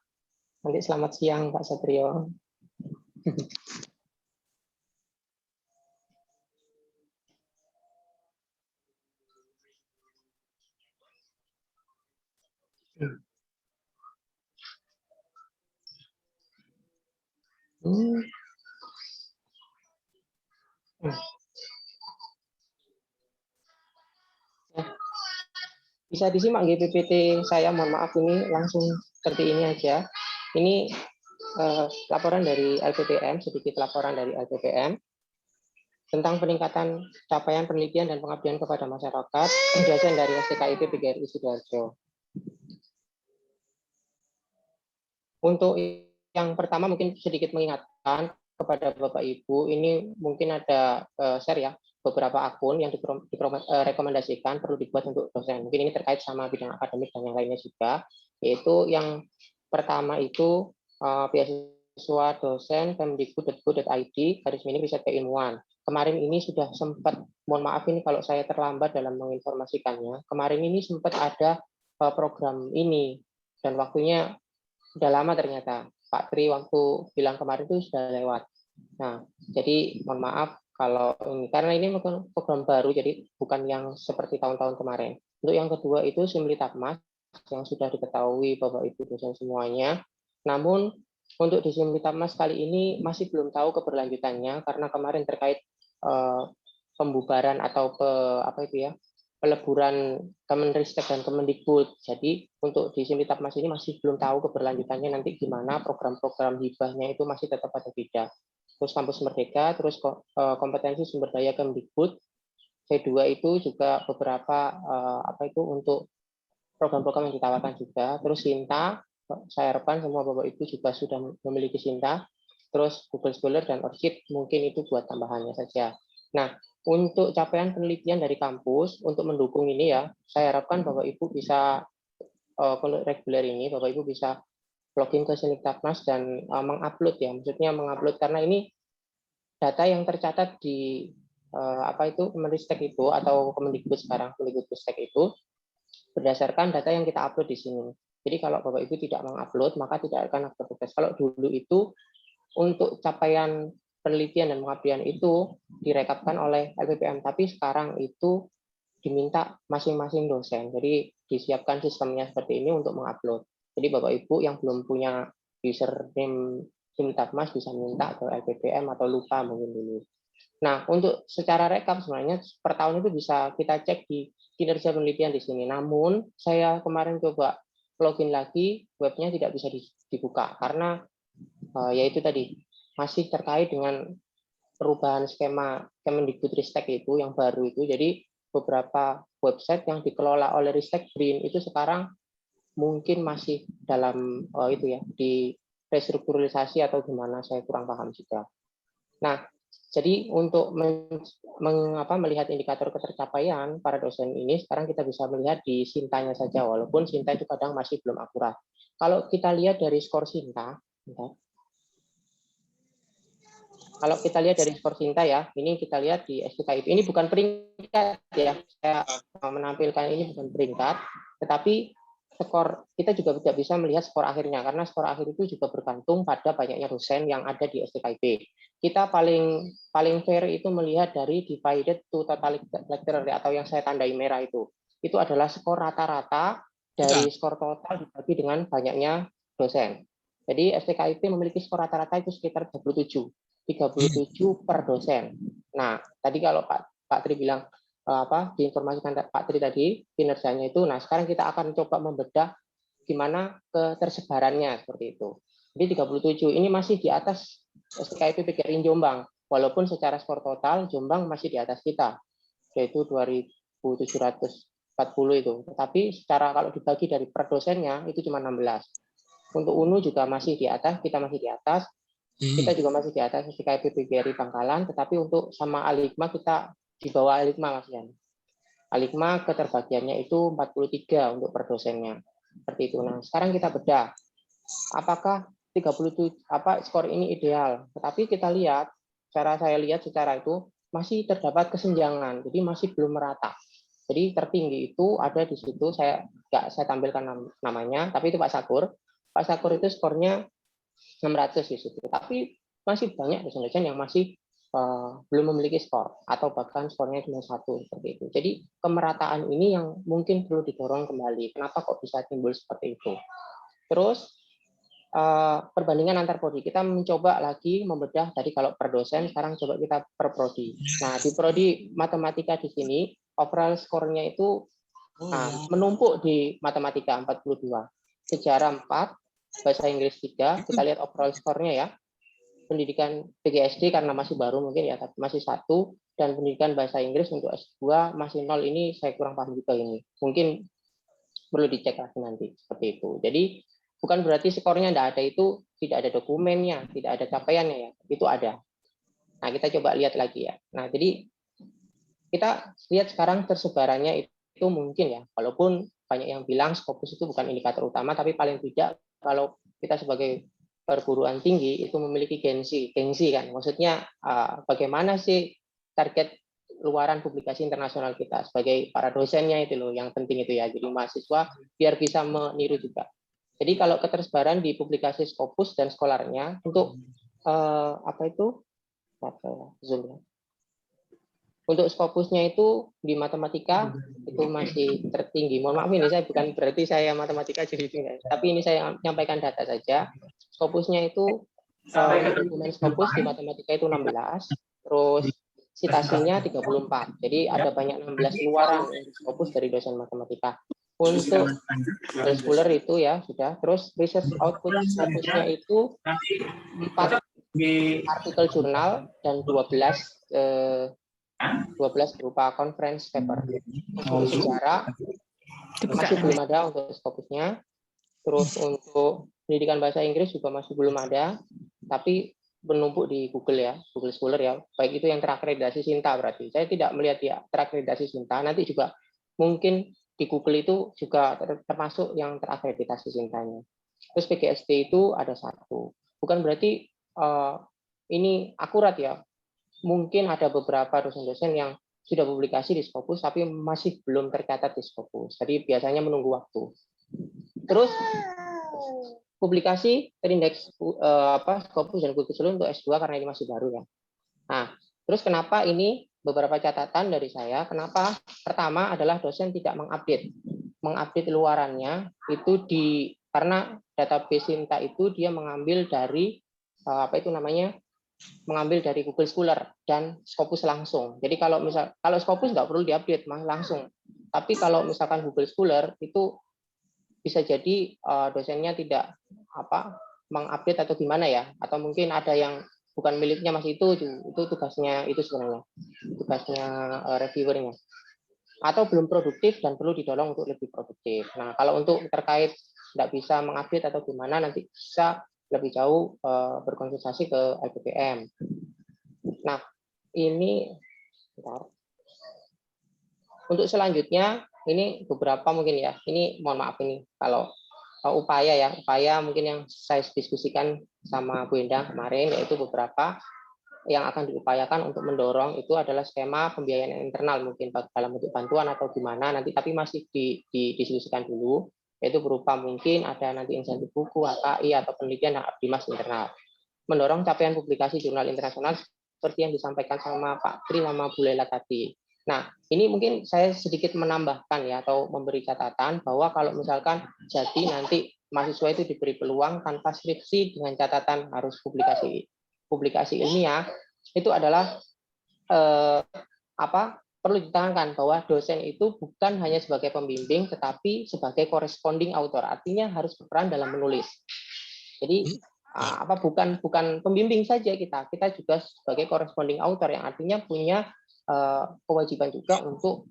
Nanti selamat siang Pak Satrio. Bisa disimak PPT saya, mohon maaf ini langsung seperti ini aja. Ini laporan dari LPPM, sedikit laporan dari LPPM tentang peningkatan capaian penelitian dan pengabdian kepada masyarakat dosen dari STKIP PGRI Sidoarjo. Untuk yang pertama mungkin sedikit mengingatkan kepada Bapak Ibu, ini mungkin ada share ya, beberapa akun yang direkomendasikan perlu dibuat untuk dosen. Mungkin ini terkait sama bidang akademik dan yang lainnya juga, yaitu yang pertama itu beasiswa dosen kemdikbud.go.id /riset keilmuan. Kemarin ini sudah sempat, mohon maaf ini kalau saya terlambat dalam menginformasikannya, kemarin ini sempat ada program ini, dan waktunya sudah lama ternyata. Pak Tri waktu bilang kemarin itu sudah lewat. Nah, jadi mohon maaf kalau ini, karena ini program baru, jadi bukan yang seperti tahun-tahun kemarin. Untuk yang kedua itu Simlitapmas, yang sudah diketahui Bapak Ibu dosen semuanya. Namun untuk di Simlitapmas kali ini masih belum tahu keberlanjutannya, karena kemarin terkait pembubaran atau peleburan Kemenristek dan Kemendikbud. Jadi untuk di Simlitapmas ini masih belum tahu keberlanjutannya nanti gimana, program-program hibahnya itu masih tetap atau tidak. Terus Kampus Merdeka, terus kompetensi sumber daya Kemdikbud. C2 itu juga beberapa untuk program-program yang ditawarkan juga. Terus Sinta, saya harapkan semua Bapak Ibu juga sudah memiliki Sinta. Terus Google Scholar dan ORCID mungkin itu buat tambahannya saja. Nah, untuk capaian penelitian dari kampus untuk mendukung ini ya, saya harapkan Bapak Ibu bisa reguler ini, Bapak Ibu bisa login ke Simlitapmas dan mengupload ya, maksudnya mengupload karena ini data yang tercatat di Kemenristek itu atau Kemendikbud sekarang, Kemendikbudristek itu berdasarkan data yang kita upload di sini. Jadi kalau Bapak Ibu tidak mengupload maka tidak akan aktivitas. Kalau dulu itu untuk capaian penelitian dan pengabdian itu direkapkan oleh LPPM, tapi sekarang itu diminta masing-masing dosen. Jadi disiapkan sistemnya seperti ini untuk mengupload. Jadi Bapak Ibu yang belum punya username Simlitapmas bisa minta ke LPPM atau lupa mungkin dulu. Nah, untuk secara rekap sebenarnya per tahun itu bisa kita cek di kinerja penelitian di sini. Namun saya kemarin coba login lagi, webnya tidak bisa dibuka karena yaitu tadi masih terkait dengan perubahan skema Kemendikbudristek itu yang baru itu. Jadi beberapa website yang dikelola oleh Ristek BRIN itu sekarang mungkin masih dalam di restrukturalisasi atau gimana, saya kurang paham juga. Nah, jadi untuk melihat indikator ketercapaian para dosen ini, sekarang kita bisa melihat di Sintanya saja, walaupun Sinta itu kadang masih belum akurat. Kalau kita lihat dari skor Sinta, kalau kita lihat dari skor Sinta ya, ini kita lihat di STKIP, ini bukan peringkat ya, saya menampilkan ini bukan peringkat, tetapi skor kita juga tidak bisa melihat skor akhirnya, karena skor akhir itu juga bergantung pada banyaknya dosen yang ada di STKIP. Kita paling fair itu melihat dari divided to total lecturer atau yang saya tandai merah itu adalah skor rata-rata dari skor total dibagi dengan banyaknya dosen. Jadi STKIP memiliki skor rata-rata itu sekitar 37 per dosen. Nah, tadi kalau Pak Tri bilang diinformasikan Pak Tri tadi kinerjanya itu, nah sekarang kita akan coba membedah gimana ketersebarannya seperti itu. Jadi 37 ini masih di atas STKIP PGRI Jombang, walaupun secara skor total Jombang masih di atas kita. yaitu 2.740 itu. Tetapi secara kalau dibagi dari per dosennya itu cuma 16. Untuk UNU juga masih di atas, kita masih di atas. Kita juga masih di atas SDKP PGRI Bangkalan, tetapi untuk sama Aligma kita di bawah Aligma Mas Yan. Aligma keterbagiannya itu 43 untuk per dosennya. Seperti itu. Nah, sekarang kita bedah. Apakah 37 skor ini ideal? Tetapi kita lihat, cara saya lihat secara itu masih terdapat kesenjangan, jadi masih belum merata. Jadi tertinggi itu ada di situ, saya tampilkan namanya, tapi itu Pak Sakur. Pak Sakur itu skornya 600 di situ, tapi masih banyak dosen-dosen yang masih belum memiliki skor atau bahkan skornya cuma 1 seperti itu. Jadi kemerataan ini yang mungkin perlu didorong kembali. Kenapa kok bisa timbul seperti itu? Terus perbandingan antar prodi, kita mencoba lagi membedah tadi kalau per dosen, sekarang coba kita per prodi. Nah di prodi matematika di sini overall skornya itu menumpuk di matematika 42, sejarah 4, bahasa Inggris 3, kita lihat overall skornya ya. Pendidikan PGSD karena masih baru mungkin ya, tapi masih 1, dan pendidikan bahasa Inggris untuk S2 masih 0, ini saya kurang paham juga ini. Mungkin perlu dicek lagi nanti, seperti itu. Jadi bukan berarti skornya tidak ada itu, tidak ada dokumennya, tidak ada capaiannya ya, itu ada. Nah kita coba lihat lagi ya. Nah jadi kita lihat sekarang tersebarannya itu mungkin ya, walaupun banyak yang bilang Scopus itu bukan indikator utama, tapi paling tidak kalau kita sebagai perguruan tinggi itu memiliki gengsi kan, maksudnya bagaimana sih target luaran publikasi internasional kita sebagai para dosennya itu loh yang penting itu ya, jadi mahasiswa biar bisa meniru juga. Jadi kalau ketersebaran di publikasi Scopus dan Scholar-nya untuk Zoom ya. Untuk Scopusnya itu di matematika itu masih tertinggi. Mohon maaf ini saya bukan berarti saya matematika jadi tinggal, tapi ini saya menyampaikan data saja. Scopusnya itu dokumen Scopus di matematika itu 16, terus citasinya 34. Jadi ada banyak 16 luaran Scopus dari dosen matematika. Untuk scholar itu ya sudah. Terus research output Scopusnya itu 4 artikel jurnal dan 12 berupa conference paper. Untuk sejarah masih belum ada untuk Scopusnya. Terus untuk pendidikan bahasa Inggris juga masih belum ada, tapi menumpuk di Google ya, Google Scholar ya. Baik itu yang terakreditasi Sinta berarti. Saya tidak melihat ya terakreditasi Sinta. Nanti juga mungkin di Google itu juga termasuk yang terakreditasi Sintanya. Terus PGSD itu ada 1. Bukan berarti ini akurat ya. Mungkin ada beberapa dosen-dosen yang sudah publikasi di Scopus tapi masih belum tercatat di Scopus. Jadi biasanya menunggu waktu. Terus publikasi terindeks Scopus dan Google Scholar untuk S2 karena ini masih baru ya. Nah, terus kenapa ini beberapa catatan dari saya? Kenapa? Pertama adalah dosen tidak mengupdate luarannya itu karena database Sinta itu dia mengambil dari mengambil dari Google Scholar dan Scopus langsung. Jadi kalau Scopus nggak perlu diupdate langsung. Tapi kalau misalkan Google Scholar itu bisa jadi dosennya tidak mengupdate atau gimana ya, atau mungkin ada yang bukan miliknya Mas itu tugasnya itu sebenarnya tugasnya reviewernya, atau belum produktif dan perlu didorong untuk lebih produktif. Nah kalau untuk terkait tidak bisa mengupdate atau gimana nanti bisa lebih jauh berkonsultasi ke LPPM. Nah ini untuk selanjutnya ini beberapa mungkin ya, ini mohon maaf ini kalau upaya mungkin yang saya diskusikan sama Bu Endang kemarin, yaitu beberapa yang akan diupayakan untuk mendorong itu adalah skema pembiayaan internal mungkin dalam bentuk bantuan atau gimana nanti, tapi masih didiskusikan dulu, yaitu berupa mungkin ada nanti insentif buku, HKI atau penelitian dan abdimas internal. Mendorong capaian publikasi jurnal internasional seperti yang disampaikan sama Pak Tri sama Bu Lela tadi. Nah, ini mungkin saya sedikit menambahkan ya atau memberi catatan bahwa kalau misalkan jadi nanti mahasiswa itu diberi peluang tanpa skripsi dengan catatan harus publikasi ilmiah, itu adalah perlu ditekankan bahwa dosen itu bukan hanya sebagai pembimbing tetapi sebagai corresponding author, artinya harus berperan dalam menulis. Jadi bukan pembimbing saja kita juga sebagai corresponding author yang artinya punya kewajiban juga untuk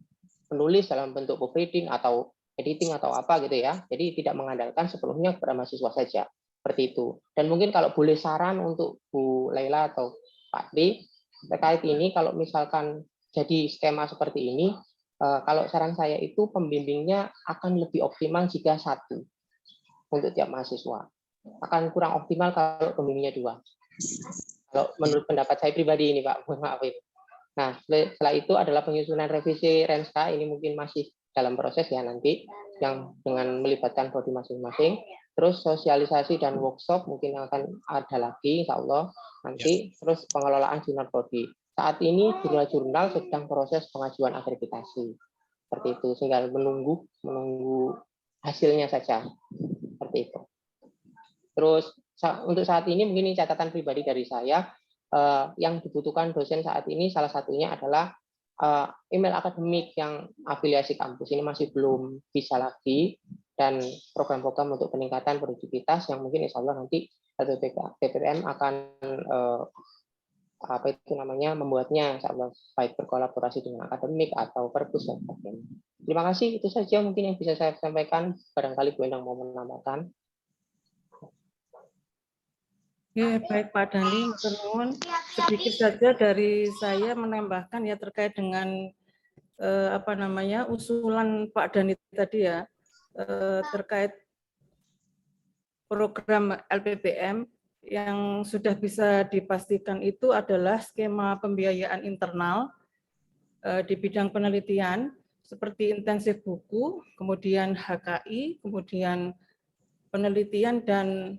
menulis dalam bentuk proofreading atau editing atau apa gitu ya. Jadi tidak mengandalkan sepenuhnya kepada mahasiswa saja. Seperti itu. Dan mungkin kalau boleh saran untuk Bu Laila atau Pak Tri terkait ini, kalau misalkan jadi skema seperti ini, kalau saran saya itu pembimbingnya akan lebih optimal jika 1 untuk tiap mahasiswa. Akan kurang optimal kalau pembimbingnya 2. Kalau menurut pendapat saya pribadi ini Pak, mohon maaf itu. Nah, setelah itu adalah penyusunan revisi Renska, ini mungkin masih dalam proses ya nanti, yang dengan melibatkan prodi masing-masing. Terus sosialisasi dan workshop mungkin akan ada lagi, insya Allah nanti. Terus pengelolaan jurnal prodi. Saat ini jurnal sedang proses pengajuan akreditasi. Seperti itu, tinggal menunggu hasilnya saja. Seperti itu. Terus untuk saat ini mungkin ini catatan pribadi dari saya. Yang dibutuhkan dosen saat ini salah satunya adalah email akademik yang afiliasi kampus ini masih belum bisa lagi, dan program-program untuk peningkatan produktivitas yang mungkin insya Allah nanti LPPM akan membuatnya insya Allah, baik berkolaborasi dengan akademik atau perpus dan sebagainya. Terima kasih, itu saja mungkin yang bisa saya sampaikan. Barangkali Bu Endang mau menambahkan. Ya, baik Pak Dhani, mohon sedikit saja dari saya menambahkan ya terkait dengan usulan Pak Dhani tadi ya, terkait program LPPM yang sudah bisa dipastikan itu adalah skema pembiayaan internal di bidang penelitian seperti intensif buku, kemudian HKI, kemudian penelitian dan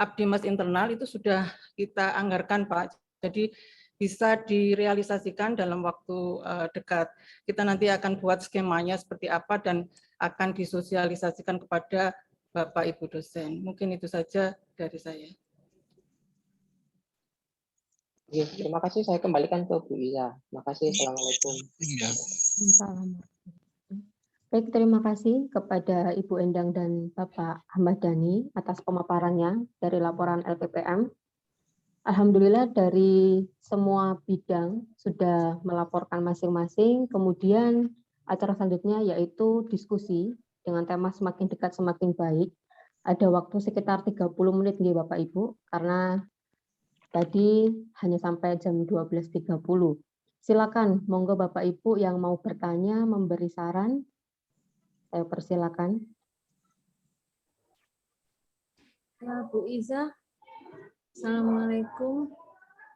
Abdimas internal itu sudah kita anggarkan Pak, jadi bisa direalisasikan dalam waktu dekat. Kita nanti akan buat skemanya seperti apa dan akan disosialisasikan kepada Bapak Ibu dosen. Mungkin itu saja dari saya. Ya, terima kasih, saya kembalikan ke Bu Iza. Terima kasih, Assalamualaikum. Baik, terima kasih kepada Ibu Endang dan Bapak Ahmad Dhani atas pemaparannya dari laporan LPPM. Alhamdulillah dari semua bidang sudah melaporkan masing-masing, kemudian acara selanjutnya yaitu diskusi dengan tema semakin dekat semakin baik. Ada waktu sekitar 30 menit nih Bapak Ibu, karena tadi hanya sampai jam 12.30. Silakan, monggo Bapak Ibu yang mau bertanya, memberi saran, saya persilakan. Ya, Bu Iza. Assalamualaikum.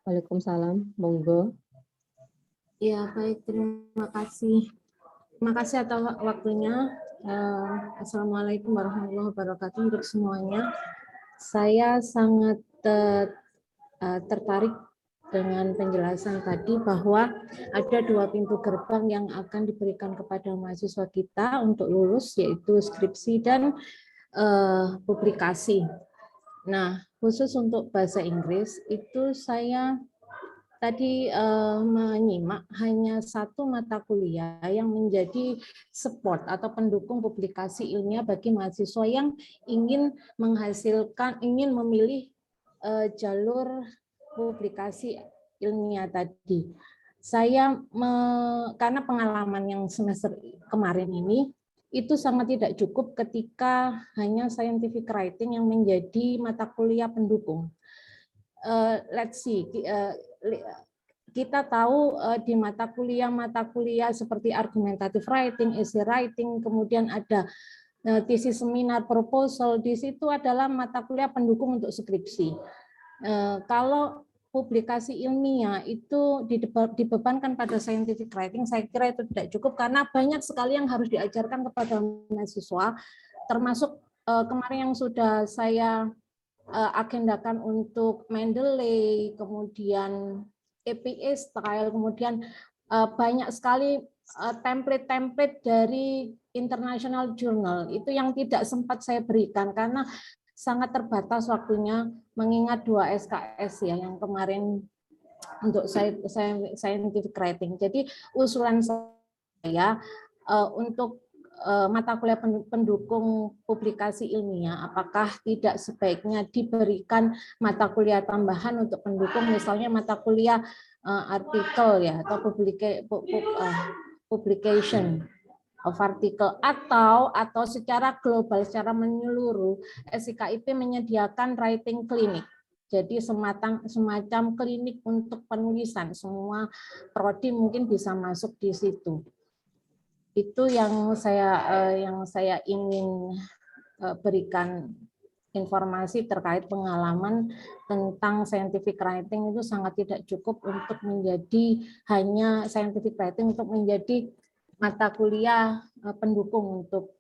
Waalaikumsalam, monggo. Ya, baik, terima kasih. Terima kasih atas waktunya. Assalamualaikum warahmatullahi wabarakatuh untuk semuanya. Saya sangat tertarik dengan penjelasan tadi bahwa ada 2 pintu gerbang yang akan diberikan kepada mahasiswa kita untuk lulus, yaitu skripsi dan publikasi. Nah, khusus untuk bahasa Inggris itu saya tadi menyimak hanya 1 mata kuliah yang menjadi support atau pendukung publikasi ilmiah bagi mahasiswa yang ingin memilih jalur publikasi ilmiah tadi. Saya karena pengalaman yang semester kemarin ini itu sangat tidak cukup ketika hanya scientific writing yang menjadi mata kuliah pendukung. Let's see, kita tahu di mata kuliah seperti argumentative writing, essay writing, kemudian ada tesis seminar, proposal, di situ adalah mata kuliah pendukung untuk skripsi. Kalau publikasi ilmiah itu dibebankan pada scientific writing, saya kira itu tidak cukup karena banyak sekali yang harus diajarkan kepada mahasiswa, termasuk kemarin yang sudah saya agendakan untuk Mendeley, kemudian APA style, kemudian banyak sekali template-template dari international journal itu yang tidak sempat saya berikan karena sangat terbatas waktunya mengingat 2 SKS ya yang kemarin untuk scientific writing. Jadi usulan saya untuk mata kuliah pendukung publikasi ilmiah, apakah tidak sebaiknya diberikan mata kuliah tambahan untuk pendukung, misalnya mata kuliah artikel ya atau publication of article atau secara global, secara menyeluruh SIKIP menyediakan writing clinic. Jadi semacam klinik untuk penulisan, semua prodi mungkin bisa masuk di situ. Itu yang saya ingin berikan informasi terkait pengalaman tentang scientific writing. Itu sangat tidak cukup untuk menjadi hanya scientific writing untuk menjadi mata kuliah pendukung untuk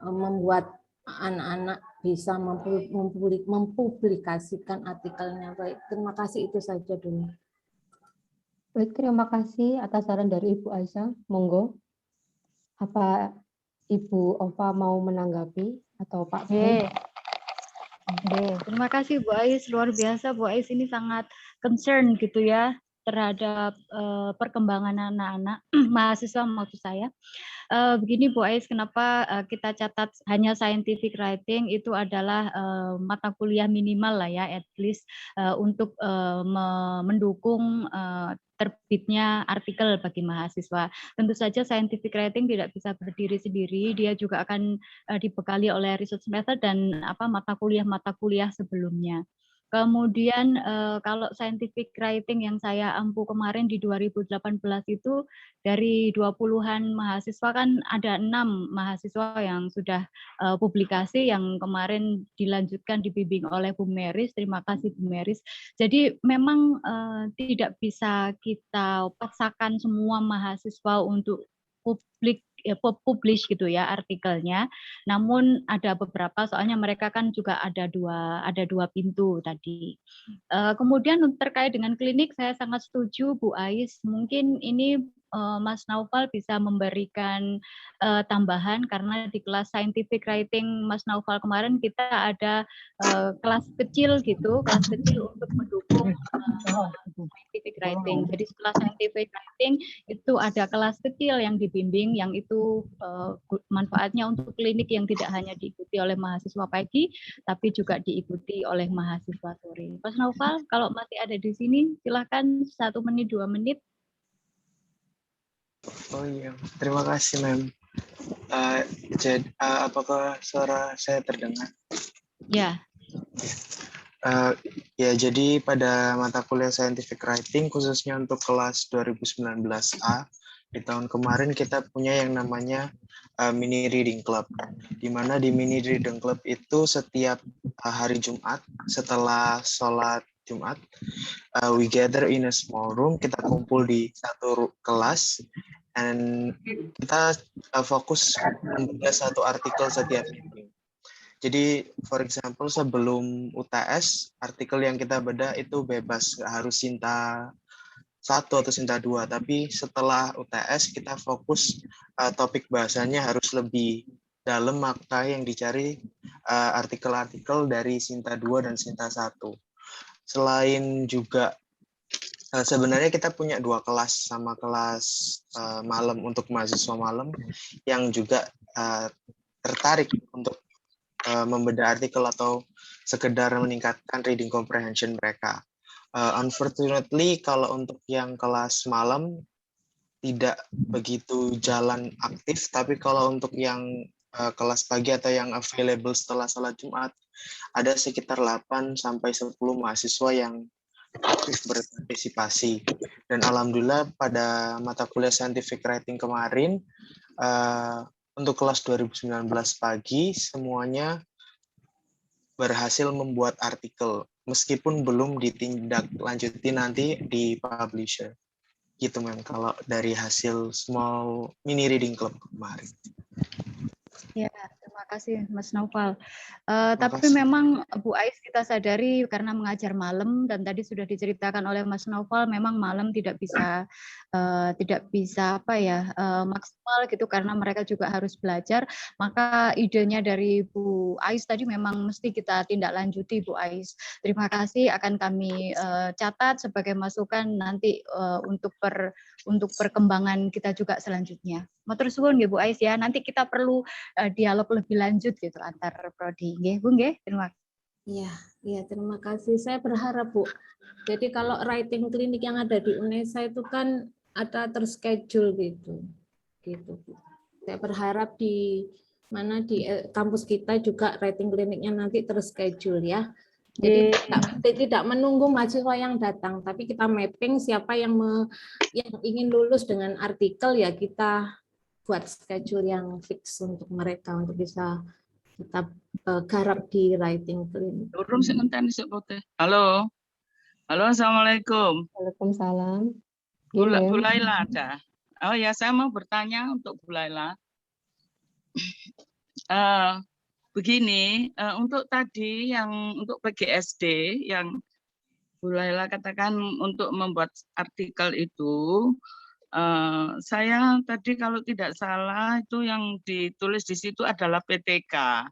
membuat anak-anak bisa mempublikasikan artikelnya. Baik, terima kasih, itu saja dulu. Baik, terima kasih atas saran dari Ibu Aisyah. Monggo. Apa Ibu Ova mau menanggapi atau Pak Bung? Terima kasih Bu Ais, luar biasa Bu Ais ini sangat concern gitu ya terhadap perkembangan anak-anak mahasiswa maksud saya. Begini Bu Ais, kenapa kita catat hanya scientific writing itu adalah mata kuliah minimal lah ya, at least untuk mendukung terbitnya artikel bagi mahasiswa. Tentu saja scientific writing tidak bisa berdiri sendiri, dia juga akan dibekali oleh research method dan mata kuliah sebelumnya. Kemudian kalau scientific writing yang saya ampu kemarin di 2018 itu dari 20-an mahasiswa kan ada 6 mahasiswa yang sudah publikasi yang kemarin dilanjutkan dibimbing oleh Bu Meris. Terima kasih Bu Meris. Jadi memang tidak bisa kita paksakan semua mahasiswa untuk publish gitu ya artikelnya. Namun ada beberapa, soalnya mereka kan juga ada dua pintu tadi. Kemudian terkait dengan klinik, saya sangat setuju Bu Ais. Mungkin ini Mas Naufal bisa memberikan tambahan karena di kelas scientific writing Mas Naufal kemarin kita ada kelas kecil gitu, kelas kecil untuk mendukung scientific writing. Jadi setelah scientific writing itu ada kelas kecil yang dibimbing, yang itu manfaatnya untuk klinik yang tidak hanya diikuti oleh mahasiswa pagi, tapi juga diikuti oleh mahasiswa sore. Mas Naufal, kalau masih ada di sini, silakan 1 menit, 2 menit. Oh iya, terima kasih Mem. Apakah suara saya terdengar? Ya. Ya, jadi pada mata kuliah scientific writing khususnya untuk kelas 2019A di tahun kemarin kita punya yang namanya mini reading club. Di mana di mini reading club itu setiap hari Jumat setelah sholat Jumat we gather in a small room, kita kumpul di satu kelas dan kita fokus membaca satu artikel setiap minggu. Jadi, for example, sebelum UTS, artikel yang kita bedah itu bebas, nggak harus Sinta 1 atau Sinta 2, tapi setelah UTS kita fokus topik bahasanya harus lebih dalam makna yang dicari artikel-artikel dari Sinta 2 dan Sinta 1. Selain juga sebenarnya kita punya 2 kelas sama kelas malam untuk mahasiswa malam yang juga tertarik untuk membedah artikel atau sekedar meningkatkan reading comprehension mereka. Unfortunately, kalau untuk yang kelas malam tidak begitu jalan aktif, tapi kalau untuk yang kelas pagi atau yang available setelah sholat Jumat, ada sekitar 8 sampai 10 mahasiswa yang aktif berpartisipasi. Dan alhamdulillah pada mata kuliah scientific writing kemarin, untuk kelas 2019 pagi, semuanya berhasil membuat artikel, meskipun belum ditindaklanjuti nanti di publisher. Gitu Mem, kalau dari hasil small mini reading club kemarin. Ya, terima kasih Mas Naufal. Tapi memang Bu Ais kita sadari karena mengajar malam dan tadi sudah diceritakan oleh Mas Naufal, memang malam tidak bisa maksimal gitu karena mereka juga harus belajar. Maka idenya dari Bu Ais tadi memang mesti kita tindak lanjuti Bu Ais. Terima kasih, akan kami catat sebagai masukan nanti untuk perkembangan kita juga selanjutnya. Matur suwun nggih Bu Ais ya. Nanti kita perlu dialog lebih lanjut gitu antar prodi. Nggih, Bu nggih. Terima kasih. Iya, iya, terima kasih. Saya berharap, Bu. Jadi kalau writing klinik yang ada di UNESA itu kan ada terschedule gitu. Gitu, Bu. Saya berharap di mana di kampus kita juga writing kliniknya nanti terschedule ya. Jadi tidak menunggu mahasiswa yang datang, tapi kita mapping siapa yang ingin lulus dengan artikel, ya kita buat schedule yang fix untuk mereka untuk bisa kita garap di writing clinic. Halo. Halo, Assalamualaikum. Waalaikumsalam. Bu Laila ada. Oh ya, saya mau bertanya untuk Bu Laila. Begini, untuk tadi yang untuk PGSD yang Bu Laila katakan untuk membuat artikel itu, saya tadi kalau tidak salah itu yang ditulis di situ adalah PTK.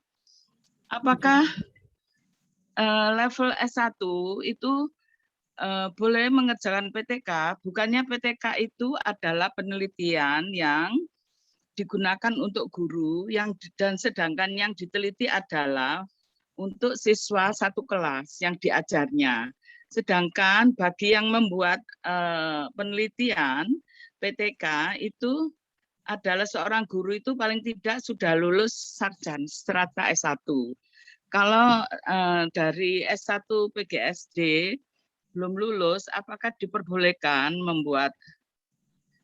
Apakah level S1 itu boleh mengerjakan PTK? Bukannya PTK itu adalah penelitian yang digunakan untuk guru dan sedangkan yang diteliti adalah untuk siswa satu kelas yang diajarnya. Sedangkan bagi yang membuat penelitian PTK itu adalah seorang guru itu paling tidak sudah lulus sarjana strata S1. Kalau dari S1 PGSD belum lulus, apakah diperbolehkan membuat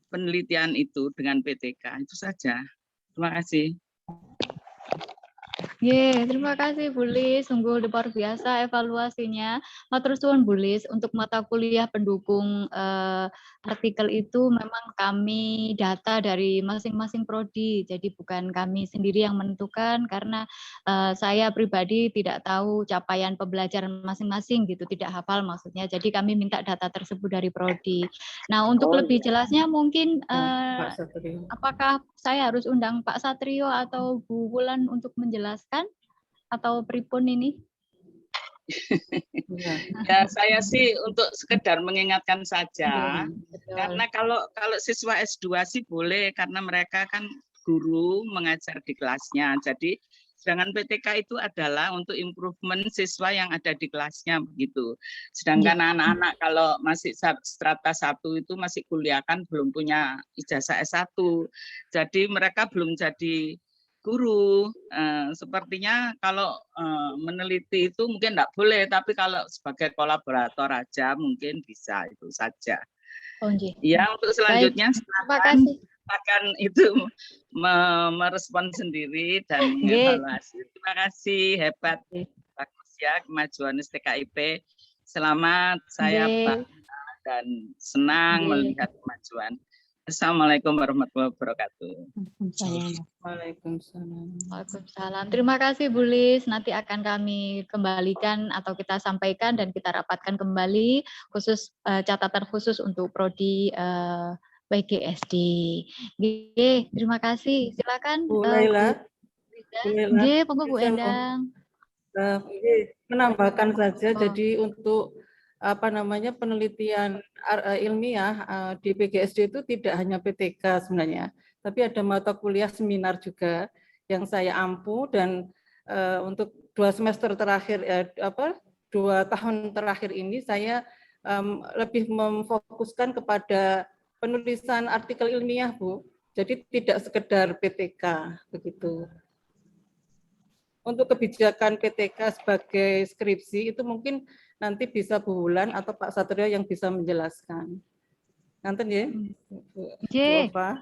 penelitian itu dengan PTK? Itu saja. Terima kasih. Terima kasih Bu Lis, sungguh luar biasa evaluasinya. Matur suwun Bu Lis, untuk mata kuliah pendukung artikel itu memang kami data dari masing-masing prodi, jadi bukan kami sendiri yang menentukan karena saya pribadi tidak tahu capaian pembelajaran masing-masing gitu, tidak hafal maksudnya. Jadi kami minta data tersebut dari prodi. Nah, untuk lebih jelasnya mungkin apakah saya harus undang Pak Satrio atau Bu Wulan untuk menjelaskan atau pripun ini? Ya, saya sih untuk sekedar mengingatkan saja. Karena kalau siswa S2 sih boleh karena mereka kan guru mengajar di kelasnya. Jadi sedangkan PTK itu adalah untuk improvement siswa yang ada di kelasnya begitu. Sedangkan anak-anak kalau masih strata 1 itu masih kuliah kan belum punya ijazah S1. Jadi mereka belum jadi guru. Sepertinya kalau meneliti itu mungkin enggak boleh, tapi kalau sebagai kolaborator aja mungkin bisa, itu saja. Ya, untuk selanjutnya silakan itu merespon sendiri dan mengevaluasi. Terima kasih, hebat, bagus ya kemajuan STKIP. Selamat, saya bangga dan senang melihat kemajuan. Assalamualaikum warahmatullahi wabarakatuh. Waalaikumsalam. Terima kasih Bu Lis. Nanti akan kami kembalikan atau kita sampaikan dan kita rapatkan kembali khusus catatan khusus untuk prodi PGSD. Terima kasih. Silakan Bu Laila. Monggo Bu Endang. Menambahkan saja, jadi untuk penelitian ilmiah di PGSD itu tidak hanya PTK sebenarnya, tapi ada mata kuliah seminar juga yang saya ampu dan untuk 2 semester terakhir 2 tahun terakhir ini saya lebih memfokuskan kepada penulisan artikel ilmiah, Bu. Jadi tidak sekedar PTK begitu. Untuk kebijakan PTK sebagai skripsi itu mungkin nanti bisa Bu Wulan atau Pak Satrio yang bisa menjelaskan. Nanti ya.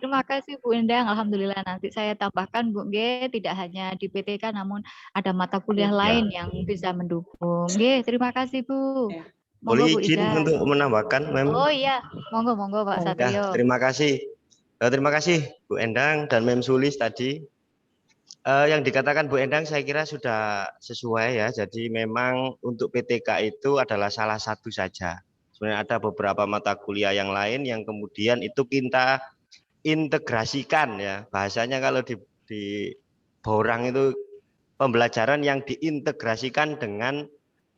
Terima kasih Bu Endang. Alhamdulillah nanti saya tambahkan Bu tidak hanya di PTK namun ada mata kuliah lain yang bisa mendukung. Terima kasih Bu. Boleh izin untuk menambahkan, Mem? Oh iya, monggo Pak Satrio. Terima kasih. Terima kasih Bu Endang dan Mem Sulis tadi. Yang dikatakan Bu Endang saya kira sudah sesuai ya. Jadi memang untuk PTK itu adalah salah satu saja. Sebenarnya ada beberapa mata kuliah yang lain yang kemudian itu kita integrasikan ya. Bahasanya kalau di Borang itu pembelajaran yang diintegrasikan dengan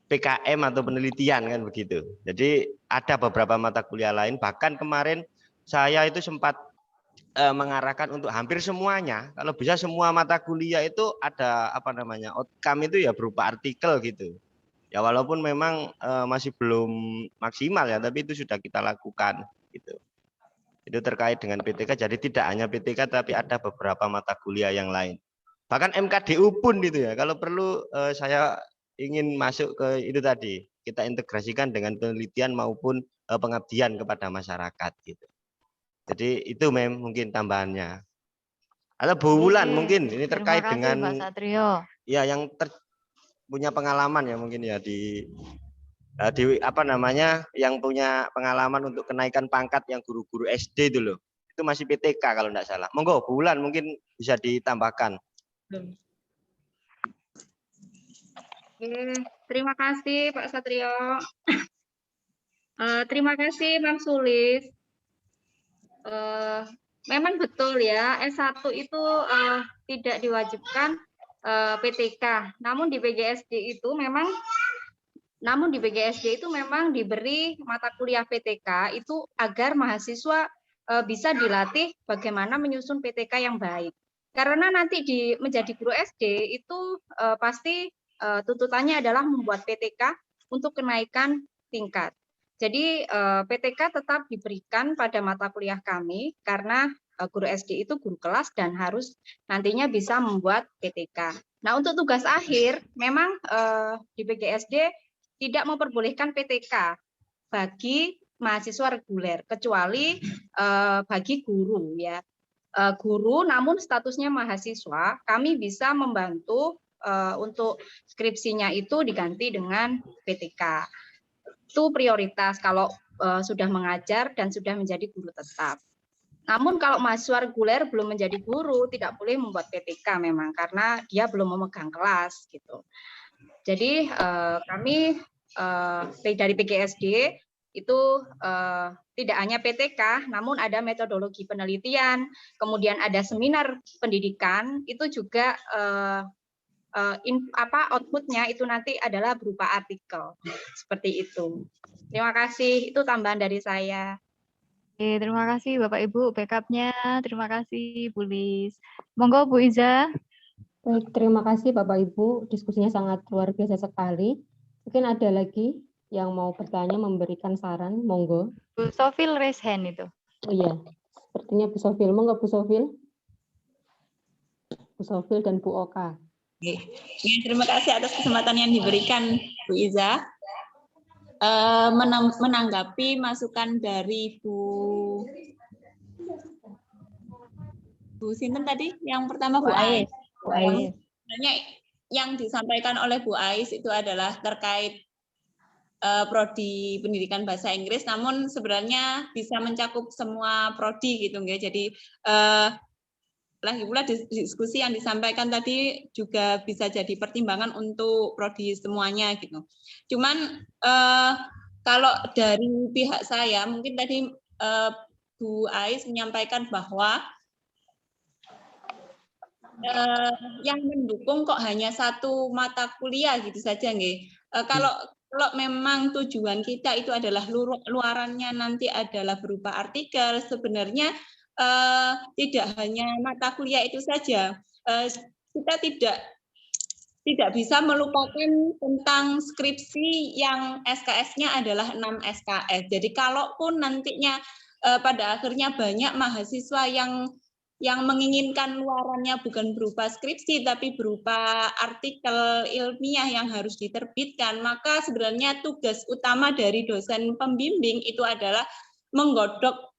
PKM atau penelitian kan begitu. Jadi ada beberapa mata kuliah lain. Bahkan kemarin saya itu sempat mengarahkan untuk hampir semuanya, kalau bisa semua mata kuliah itu ada outcome itu ya berupa artikel gitu. Ya walaupun memang masih belum maksimal ya, tapi itu sudah kita lakukan gitu. Itu terkait dengan PTK, jadi tidak hanya PTK tapi ada beberapa mata kuliah yang lain. Bahkan MKDU pun itu ya, kalau perlu saya ingin masuk ke itu tadi, kita integrasikan dengan penelitian maupun pengabdian kepada masyarakat gitu. Jadi itu mungkin tambahannya. Ada Bu Wulan mungkin ini terkait dengan Pak Satrio. Ya yang punya pengalaman ya mungkin ya di apa namanya yang punya pengalaman untuk kenaikan pangkat yang guru-guru SD itu loh. Itu masih PTK kalau enggak salah. Monggo Bu Wulan mungkin bisa ditambahkan. Terima kasih Pak Satrio. Terima kasih Mam Sulis. Memang betul ya, S1 itu tidak diwajibkan PTK. Namun di PGSD itu memang diberi mata kuliah PTK itu agar mahasiswa bisa dilatih bagaimana menyusun PTK yang baik. Karena nanti menjadi guru SD itu pasti tuntutannya adalah membuat PTK untuk kenaikan tingkat. Jadi PTK tetap diberikan pada mata kuliah kami karena guru SD itu guru kelas dan harus nantinya bisa membuat PTK. Nah untuk tugas akhir memang di PGSD tidak memperbolehkan PTK bagi mahasiswa reguler kecuali bagi guru ya. Guru namun statusnya mahasiswa kami bisa membantu untuk skripsinya itu diganti dengan PTK. Itu prioritas kalau sudah mengajar dan sudah menjadi guru tetap. Namun kalau mahasiswa reguler belum menjadi guru tidak boleh membuat PTK memang karena dia belum memegang kelas gitu. Jadi kami dari PGSD itu tidak hanya PTK, namun ada metodologi penelitian, kemudian ada seminar pendidikan, itu juga outputnya itu nanti adalah berupa artikel seperti itu. Terima kasih, itu tambahan dari saya. Oke, terima kasih Bapak Ibu backupnya, terima kasih Bu Lis. Monggo Bu Iza. Baik, terima kasih Bapak Ibu, diskusinya sangat luar biasa sekali. Mungkin ada lagi yang mau bertanya, memberikan saran, monggo. Bu Sofil raise hand itu. Oh iya, sepertinya Bu Sofil, monggo Bu Sofil. Bu Sofil dan Bu Oka. Terima kasih atas kesempatan yang diberikan Bu Iza. Menanggapi masukan dari Bu Sinten tadi, yang pertama Bu Ais. Sebenarnya yang disampaikan oleh Bu Ais itu adalah terkait prodi pendidikan bahasa Inggris, namun sebenarnya bisa mencakup semua prodi gitu ya. Jadi lagi pula diskusi yang disampaikan tadi juga bisa jadi pertimbangan untuk prodi semuanya gitu. Cuman kalau dari pihak saya mungkin tadi Bu Ais menyampaikan bahwa yang mendukung kok hanya satu mata kuliah gitu saja nggih. Kalau memang tujuan kita itu adalah luarannya nanti adalah berupa artikel, sebenarnya tidak hanya mata kuliah itu saja. Kita tidak bisa melupakan tentang skripsi yang SKS-nya adalah 6 SKS. Jadi kalaupun nantinya pada akhirnya banyak mahasiswa yang menginginkan luarannya bukan berupa skripsi tapi berupa artikel ilmiah yang harus diterbitkan, maka sebenarnya tugas utama dari dosen pembimbing itu adalah menggodok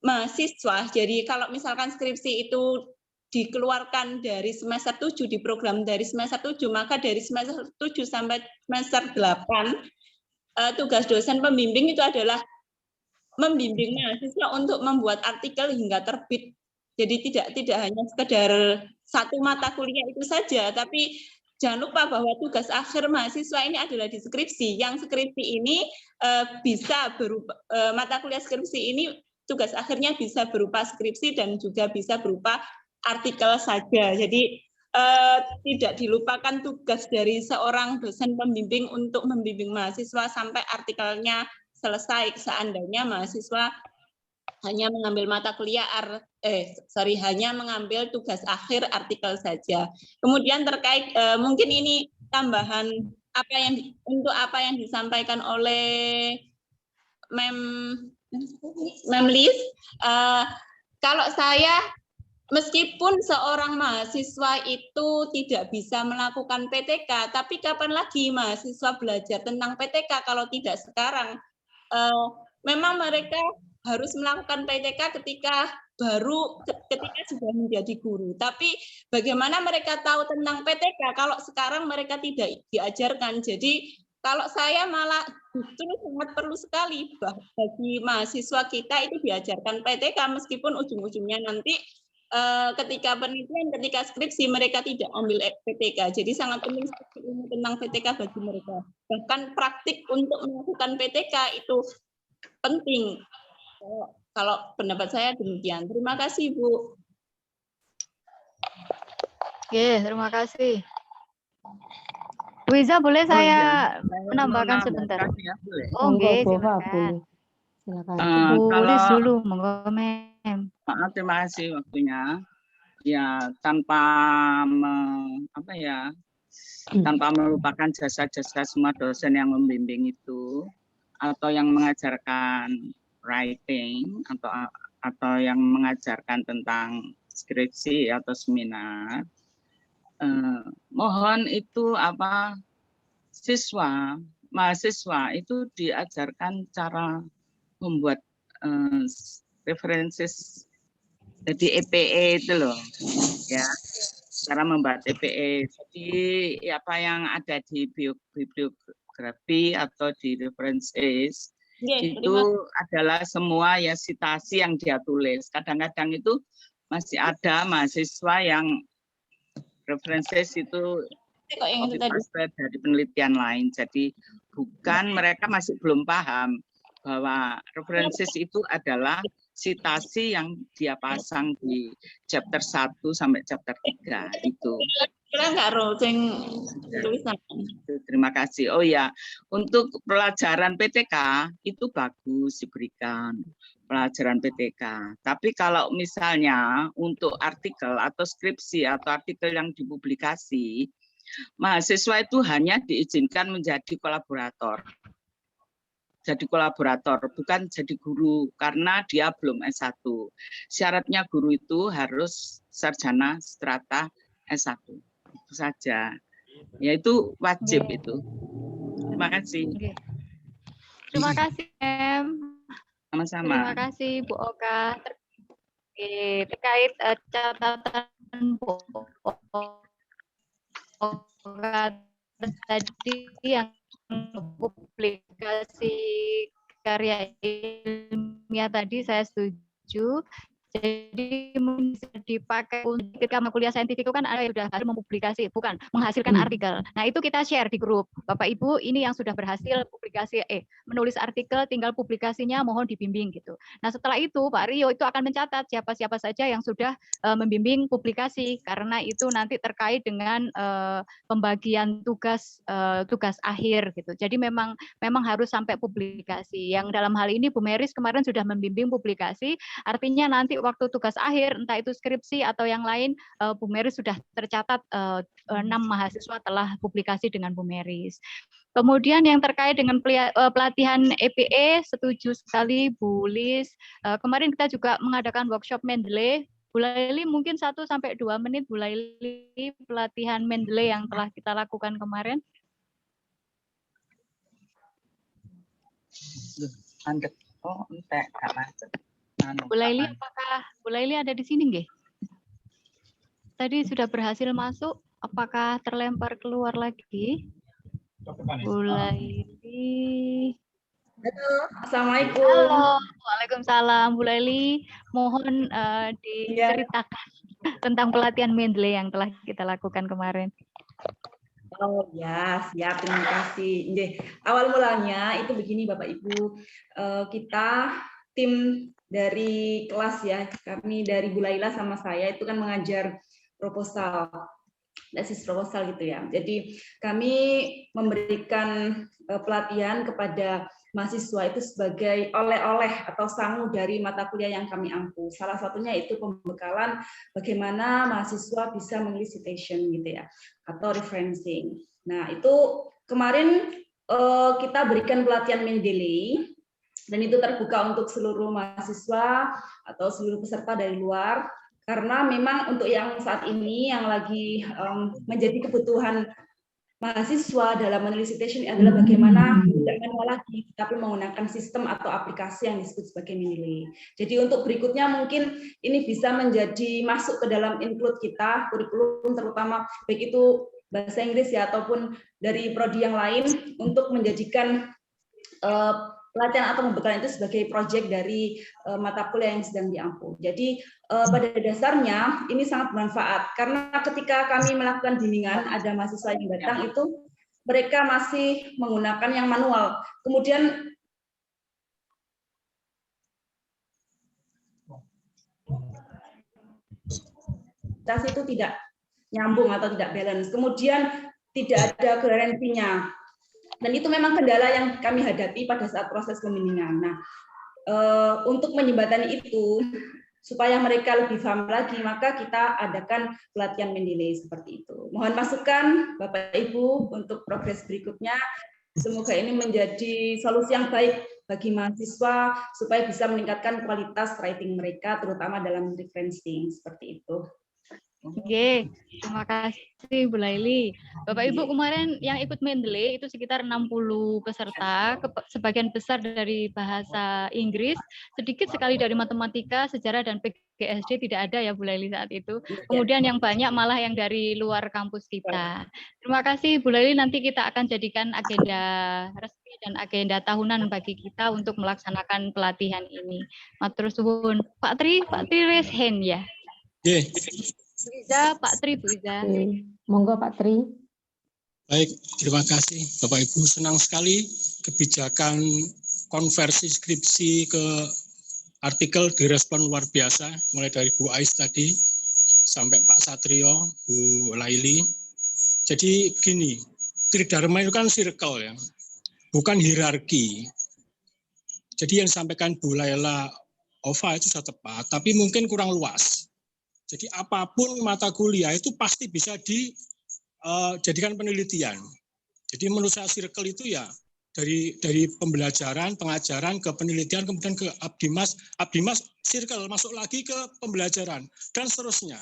mahasiswa. Jadi kalau misalkan skripsi itu dikeluarkan dari semester 7 di program dari semester 7, maka dari semester 7 sampai semester 8 tugas dosen pembimbing itu adalah membimbing mahasiswa untuk membuat artikel hingga terbit. Jadi tidak hanya sekedar satu mata kuliah itu saja, tapi jangan lupa bahwa tugas akhir mahasiswa ini adalah di skripsi. Yang skripsi ini bisa berupa mata kuliah skripsi ini tugas akhirnya bisa berupa skripsi dan juga bisa berupa artikel saja. Jadi tidak dilupakan tugas dari seorang dosen pembimbing untuk membimbing mahasiswa sampai artikelnya selesai. Seandainya mahasiswa hanya mengambil mata kuliah hanya mengambil tugas akhir artikel saja. Kemudian terkait mungkin ini tambahan apa yang disampaikan oleh Memlis, kalau saya meskipun seorang mahasiswa itu tidak bisa melakukan PTK, tapi kapan lagi mahasiswa belajar tentang PTK kalau tidak sekarang? Memang mereka harus melakukan PTK ketika sudah menjadi guru. Tapi bagaimana mereka tahu tentang PTK kalau sekarang mereka tidak diajarkan? Jadi kalau saya malah justru sangat perlu sekali bagi mahasiswa kita itu diajarkan PTK meskipun ujung-ujungnya nanti ketika penelitian, ketika skripsi mereka tidak ambil PTK. Jadi sangat penting ilmu tentang PTK bagi mereka. Bahkan praktik untuk melakukan PTK itu penting. Kalau pendapat saya demikian. Terima kasih, Bu. Oke, terima kasih. Wiza, boleh saya menambahkan sebentar? Oh, oke, silakan. Tulis dulu, monggo, Mem. Terima kasih waktunya. Ya, tanpa melupakan jasa-jasa semua dosen yang membimbing itu atau yang mengajarkan writing atau yang mengajarkan tentang skripsi atau seminar. Mohon itu mahasiswa itu diajarkan cara membuat references, jadi EPE itu loh, ya, cara membuat EPE. Jadi apa yang ada di bibliografi atau di references itu adalah semua ya sitasi yang dia tulis. Kadang-kadang itu masih ada mahasiswa yang references itu dari penelitian lain. Jadi bukan, mereka masih belum paham bahwa references itu adalah sitasi yang dia pasang di chapter 1 sampai chapter 3 itu. Terima kasih. Oh ya, untuk pelajaran PTK itu bagus diberikan pelajaran PTK. Tapi kalau misalnya untuk artikel atau skripsi atau artikel yang dipublikasi, mahasiswa itu hanya diizinkan menjadi kolaborator. Jadi kolaborator, bukan jadi guru, karena dia belum S1. Syaratnya guru itu harus sarjana strata S1. Itu saja. Ya, itu wajib itu. Terima kasih. Terima kasih, Em. Sama-sama. Terima kasih, Bu Oka. Terkait catatan Bu Oka tadi yang publikasi karya ilmiah tadi saya setuju. Jadi bisa dipakai untuk ketika kuliah saintifik itu kan ada yang sudah mempublikasi, bukan menghasilkan artikel. Nah, itu kita share di grup. Bapak Ibu ini yang sudah berhasil publikasi menulis artikel, tinggal publikasinya mohon dibimbing gitu. Nah, setelah itu Pak Rio itu akan mencatat siapa-siapa saja yang sudah membimbing publikasi, karena itu nanti terkait dengan pembagian tugas akhir gitu. Jadi memang harus sampai publikasi. Yang dalam hal ini Bu Meris kemarin sudah membimbing publikasi, artinya nanti waktu tugas akhir, entah itu skripsi atau yang lain, Bu Meris sudah tercatat 6 mahasiswa telah publikasi dengan Bu Meris. Kemudian yang terkait dengan pelatihan EPE, setuju sekali Bu Lis. Kemarin kita juga mengadakan workshop Mendeley. Bu Laili mungkin 1-2 menit, Bu Laili, pelatihan Mendeley yang telah kita lakukan kemarin. Oh, enggak macet. Bu Laili, apakah Bu Laili ada di sini nggih? Tadi sudah berhasil masuk, apakah terlempar keluar lagi? Bu Laili. Halo, Assalamualaikum. Halo, Waalaikumsalam. Bu Laili, mohon diceritakan tentang pelatihan Mendeley yang telah kita lakukan kemarin. Oh ya, siap, terima kasih. Awal mulanya itu begini Bapak Ibu, kita tim dari kelas ya, kami dari Bu Laila sama saya itu kan mengajar proposal, tesis proposal gitu ya. Jadi kami memberikan pelatihan kepada mahasiswa itu sebagai oleh-oleh atau sangu dari mata kuliah yang kami ampu. Salah satunya itu pembekalan bagaimana mahasiswa bisa menulis citation gitu ya, atau referencing. Nah itu kemarin kita berikan pelatihan Mendeley, dan itu terbuka untuk seluruh mahasiswa atau seluruh peserta dari luar, karena memang untuk yang saat ini yang lagi menjadi kebutuhan mahasiswa dalam menulis citation adalah bagaimana tidak manual lagi, tapi menggunakan sistem atau aplikasi yang disebut sebagai Mendeley. Jadi untuk berikutnya mungkin ini bisa menjadi masuk ke dalam include kita, kurikulum terutama baik itu bahasa Inggris ya ataupun dari prodi yang lain untuk menjadikan pelatihan atau pembekalan itu sebagai proyek dari mata kuliah yang sedang diampu. Jadi pada dasarnya ini sangat bermanfaat karena ketika kami melakukan bimbingan ada mahasiswa yang datang itu mereka masih menggunakan yang manual. Kemudian itu tidak nyambung atau tidak balance. Kemudian tidak ada garansinya. Dan itu memang kendala yang kami hadapi pada saat proses pembimbingan. Nah, untuk menjembatani itu, supaya mereka lebih paham lagi, maka kita adakan pelatihan Mendeley seperti itu. Mohon masukan Bapak Ibu untuk progres berikutnya. Semoga ini menjadi solusi yang baik bagi mahasiswa supaya bisa meningkatkan kualitas writing mereka, terutama dalam referencing seperti itu. Oke, terima kasih Bu Laili. Bapak Ibu kemarin yang ikut Mendeley itu sekitar 60 peserta, sebagian besar dari bahasa Inggris, sedikit sekali dari matematika, sejarah dan PGSD tidak ada ya Bu Laili saat itu. Kemudian yang banyak malah yang dari luar kampus kita. Terima kasih Bu Laili, nanti kita akan jadikan agenda resmi dan agenda tahunan bagi kita untuk melaksanakan pelatihan ini. Matur suwun. Pak Tri raise hand ya. Bu Iza, Pak Tri, Bu Iza. Monggo Pak Tri. Baik, terima kasih Bapak Ibu. Senang sekali kebijakan konversi skripsi ke artikel direspon luar biasa, mulai dari Bu Ais tadi sampai Pak Satrio, Bu Laili. Jadi begini, Tridharma itu kan circle ya, bukan hierarki. Jadi yang disampaikan Bu Laila Ova itu sudah tepat, tapi mungkin kurang luas. Jadi apapun mata kuliah itu pasti bisa dijadikan penelitian. Jadi menurut saya circle itu ya dari pembelajaran, pengajaran ke penelitian, kemudian ke abdimas circle masuk lagi ke pembelajaran dan seterusnya.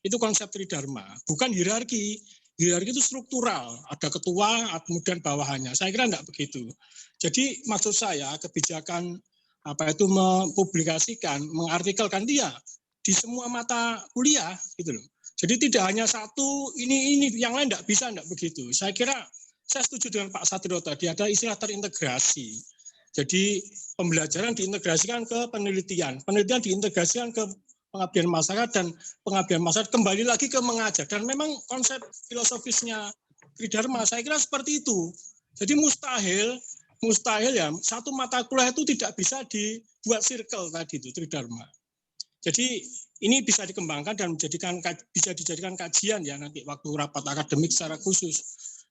Itu konsep Tridharma, bukan hierarki. Hierarki itu struktural, ada ketua, kemudian bawahannya. Saya kira enggak begitu. Jadi maksud saya kebijakan mempublikasikan, mengartikelkan dia di semua mata kuliah gitu loh. Jadi tidak hanya satu ini yang lain enggak bisa, enggak begitu. Saya kira saya setuju dengan Pak Satrio tadi ada istilah terintegrasi. Jadi pembelajaran diintegrasikan ke penelitian, penelitian diintegrasikan ke pengabdian masyarakat dan pengabdian masyarakat kembali lagi ke mengajar. Dan memang konsep filosofisnya Tridharma saya kira seperti itu. Jadi mustahil ya satu mata kuliah itu tidak bisa dibuat circle tadi itu Tridharma. Jadi ini bisa dikembangkan dan bisa dijadikan kajian ya nanti waktu rapat akademik secara khusus.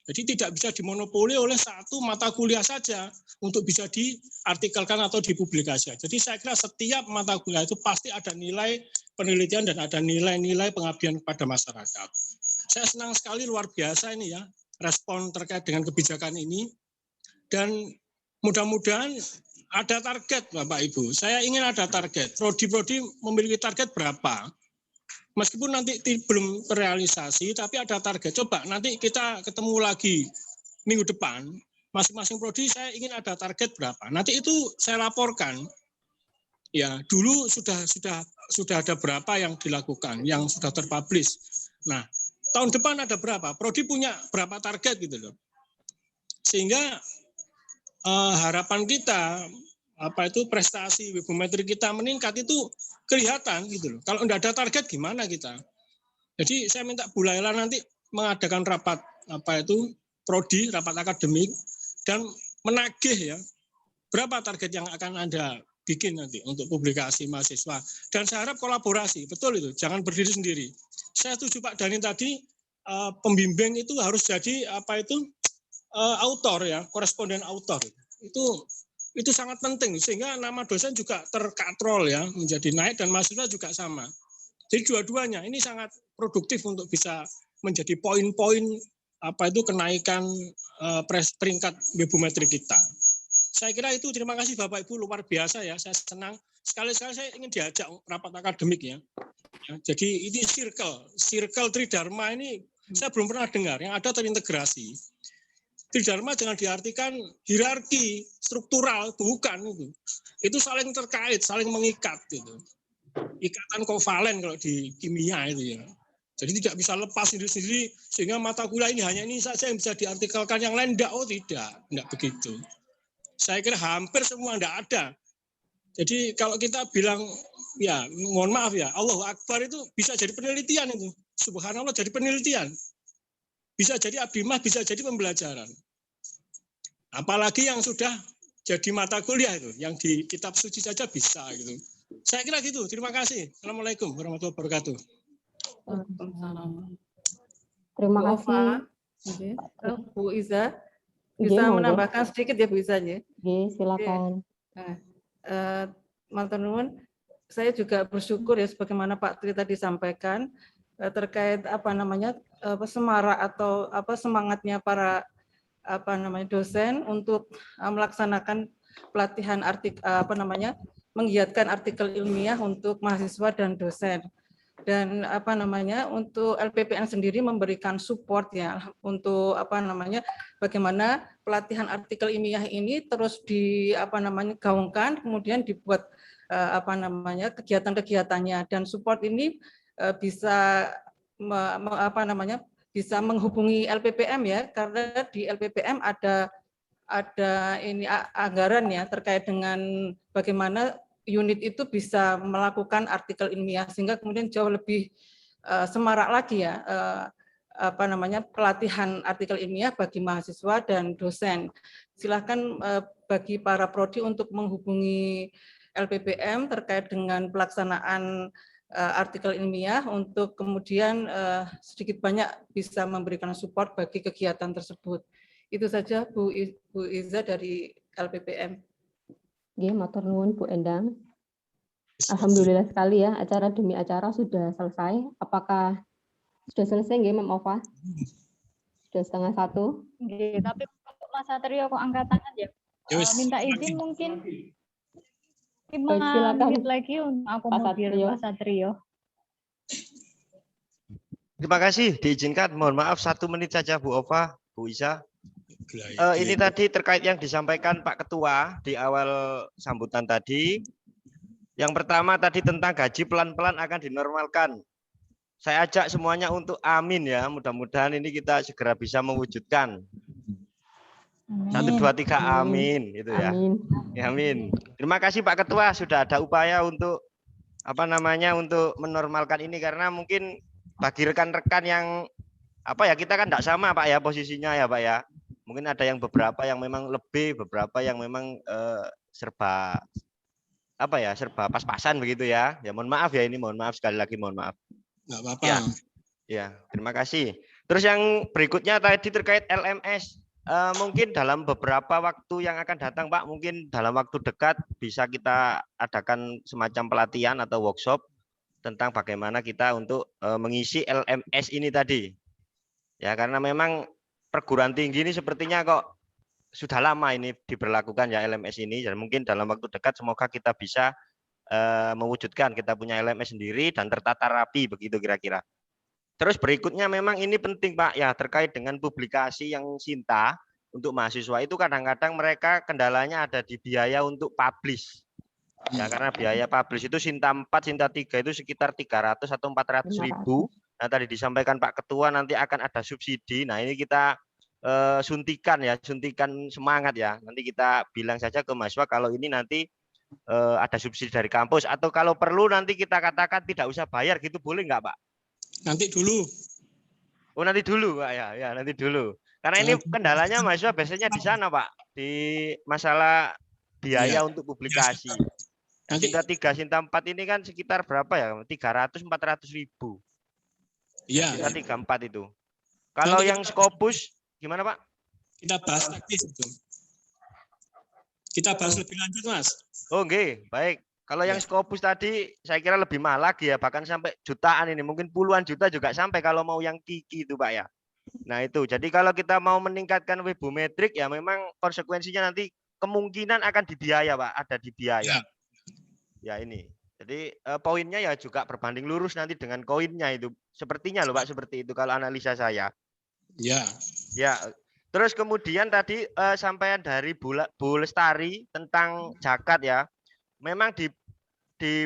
Jadi tidak bisa dimonopoli oleh satu mata kuliah saja untuk bisa diartikelkan atau dipublikasikan. Jadi saya kira setiap mata kuliah itu pasti ada nilai penelitian dan ada nilai-nilai pengabdian kepada masyarakat. Saya senang sekali luar biasa ini ya respon terkait dengan kebijakan ini dan mudah-mudahan ada target Bapak Ibu. Saya ingin ada target. Prodi-prodi memiliki target berapa? Meskipun nanti belum terrealisasi, tapi ada target. Coba nanti kita ketemu lagi minggu depan. Masing-masing prodi saya ingin ada target berapa. Nanti itu saya laporkan. Ya, dulu sudah ada berapa yang dilakukan, yang sudah terpublish. Nah, tahun depan ada berapa? Prodi punya berapa target gitu loh. Sehingga harapan kita prestasi webometri kita meningkat itu kelihatan gitu loh. Kalau enggak ada target gimana kita? Jadi saya minta Bu Laila nanti mengadakan rapat prodi, rapat akademik dan menagih ya berapa target yang akan Anda bikin nanti untuk publikasi mahasiswa. Dan saya harap kolaborasi, betul itu, jangan berdiri sendiri. Saya setuju Pak Dhani tadi pembimbing itu harus jadi autor ya, koresponden autor. Itu sangat penting sehingga nama dosen juga terkatrol ya menjadi naik dan mahasiswa juga sama. Jadi dua-duanya ini sangat produktif untuk bisa menjadi poin-poin kenaikan peringkat webometrik kita. Saya kira itu, terima kasih Bapak Ibu, luar biasa ya, saya senang. Sekali-sekali saya ingin diajak rapat akademik ya. Jadi ini circle Tridharma ini saya belum pernah dengar, yang ada terintegrasi. Tridharma jangan diartikan hierarki, struktural, bukan itu. Itu saling terkait, saling mengikat gitu. Ikatan kovalen kalau di kimia itu ya. Jadi tidak bisa lepas sendiri-sendiri sehingga mata kuliah ini hanya ini saja yang bisa diartikelkan, yang lain tidak. Oh tidak begitu. Saya kira hampir semua tidak ada. Jadi kalau kita bilang ya mohon maaf ya, Allahu Akbar itu bisa jadi penelitian itu. Subhanallah jadi penelitian. Bisa jadi abimah, bisa jadi pembelajaran. Apalagi yang sudah jadi mata kuliah itu, yang di kitab suci saja bisa gitu. Saya kira gitu. Terima kasih. Assalamualaikum warahmatullahi wabarakatuh. Terima kasih. Bu Iza, bisa menambahkan sedikit ya Bu Iza ya? Silakan. Matur nuwun, saya juga bersyukur ya sebagaimana Pak Tri tadi sampaikan terkait semarak atau semangatnya para dosen untuk melaksanakan pelatihan menggiatkan artikel ilmiah untuk mahasiswa dan dosen. Dan untuk LPPN sendiri memberikan support ya untuk bagaimana pelatihan artikel ilmiah ini terus digaungkan, kemudian dibuat kegiatan-kegiatannya, dan support ini bisa bisa menghubungi LPPM ya, karena di LPPM ada ini anggaran ya terkait dengan bagaimana unit itu bisa melakukan artikel ilmiah, sehingga kemudian jauh lebih semarak lagi ya pelatihan artikel ilmiah bagi mahasiswa dan dosen. Silakan bagi para prodi untuk menghubungi LPPM terkait dengan pelaksanaan artikel ilmiah untuk kemudian sedikit banyak bisa memberikan support bagi kegiatan tersebut. Itu saja Bu Iza dari LPPM. Matur nuwun Bu Endang. Alhamdulillah sekali ya, acara demi acara sudah selesai. Apakah sudah selesai nggih, Mam Ova? Sudah 12:30. Tapi Mas Satrio kok angkat tangan ya? Minta izin mungkin 5 menit lagi untuk akomodir Pak Satrio. Terima kasih, diizinkan. Mohon maaf 1 menit saja Bu Ova, Bu Isa. Ini tadi terkait yang disampaikan Pak Ketua di awal sambutan tadi. Yang pertama tadi tentang gaji pelan-pelan akan dinormalkan. Saya ajak semuanya untuk amin ya. Mudah-mudahan ini kita segera bisa mewujudkan. 1, 2, 3 amin gitu ya. Amin. Terima kasih Pak Ketua sudah ada upaya untuk untuk menormalkan ini, karena mungkin bagi rekan-rekan yang kita kan tidak sama Pak ya posisinya ya Pak ya. Mungkin ada yang beberapa yang memang lebih, beberapa yang memang serba pas-pasan begitu ya. Ya mohon maaf ya, ini mohon maaf sekali lagi, mohon maaf. Nggak apa-apa. Ya, terima kasih. Terus yang berikutnya tadi terkait LMS. Mungkin dalam beberapa waktu yang akan datang Pak, mungkin dalam waktu dekat bisa kita adakan semacam pelatihan atau workshop tentang bagaimana kita untuk mengisi LMS ini tadi. Ya, karena memang perguruan tinggi ini sepertinya kok sudah lama ini diberlakukan ya LMS ini, dan mungkin dalam waktu dekat semoga kita bisa mewujudkan kita punya LMS sendiri dan tertata rapi begitu kira-kira. Terus berikutnya memang ini penting Pak ya, terkait dengan publikasi yang Sinta untuk mahasiswa itu kadang-kadang mereka kendalanya ada di biaya untuk publish. Ya, karena biaya publish itu Sinta 4, Sinta 3 itu sekitar 300 atau 400 ribu. Nah tadi disampaikan Pak Ketua nanti akan ada subsidi. Nah ini kita suntikan semangat ya. Nanti kita bilang saja ke mahasiswa kalau ini nanti ada subsidi dari kampus, atau kalau perlu nanti kita katakan tidak usah bayar gitu, boleh nggak Pak? Nanti dulu. Oh nanti dulu Pak ya, nanti dulu. Karena ini kendalanya mahasiswa biasanya di sana Pak, di masalah biaya untuk publikasi. Sinta 3, Sinta 4 ini kan sekitar berapa ya? 300-400 ribu. Iya. Sinta 3, 4 itu. Kalau yang Scopus gimana Pak? Kita bahas teknis itu. Kita bahas lebih lanjut Mas. Oh nggih, baik. Kalau yang Scopus tadi saya kira lebih mahal lagi ya, bahkan sampai jutaan ini, mungkin puluhan juta juga sampai kalau mau yang Kiki itu Pak ya. Nah itu, jadi kalau kita mau meningkatkan webometrik ya memang konsekuensinya nanti kemungkinan akan dibiaya Pak, ada di biaya. Ya ini, jadi poinnya ya juga berbanding lurus nanti dengan koinnya itu. Sepertinya loh Pak, seperti itu kalau analisa saya. Ya. Ya, terus kemudian tadi sampaian dari Bu Lestari tentang zakat ya. Memang di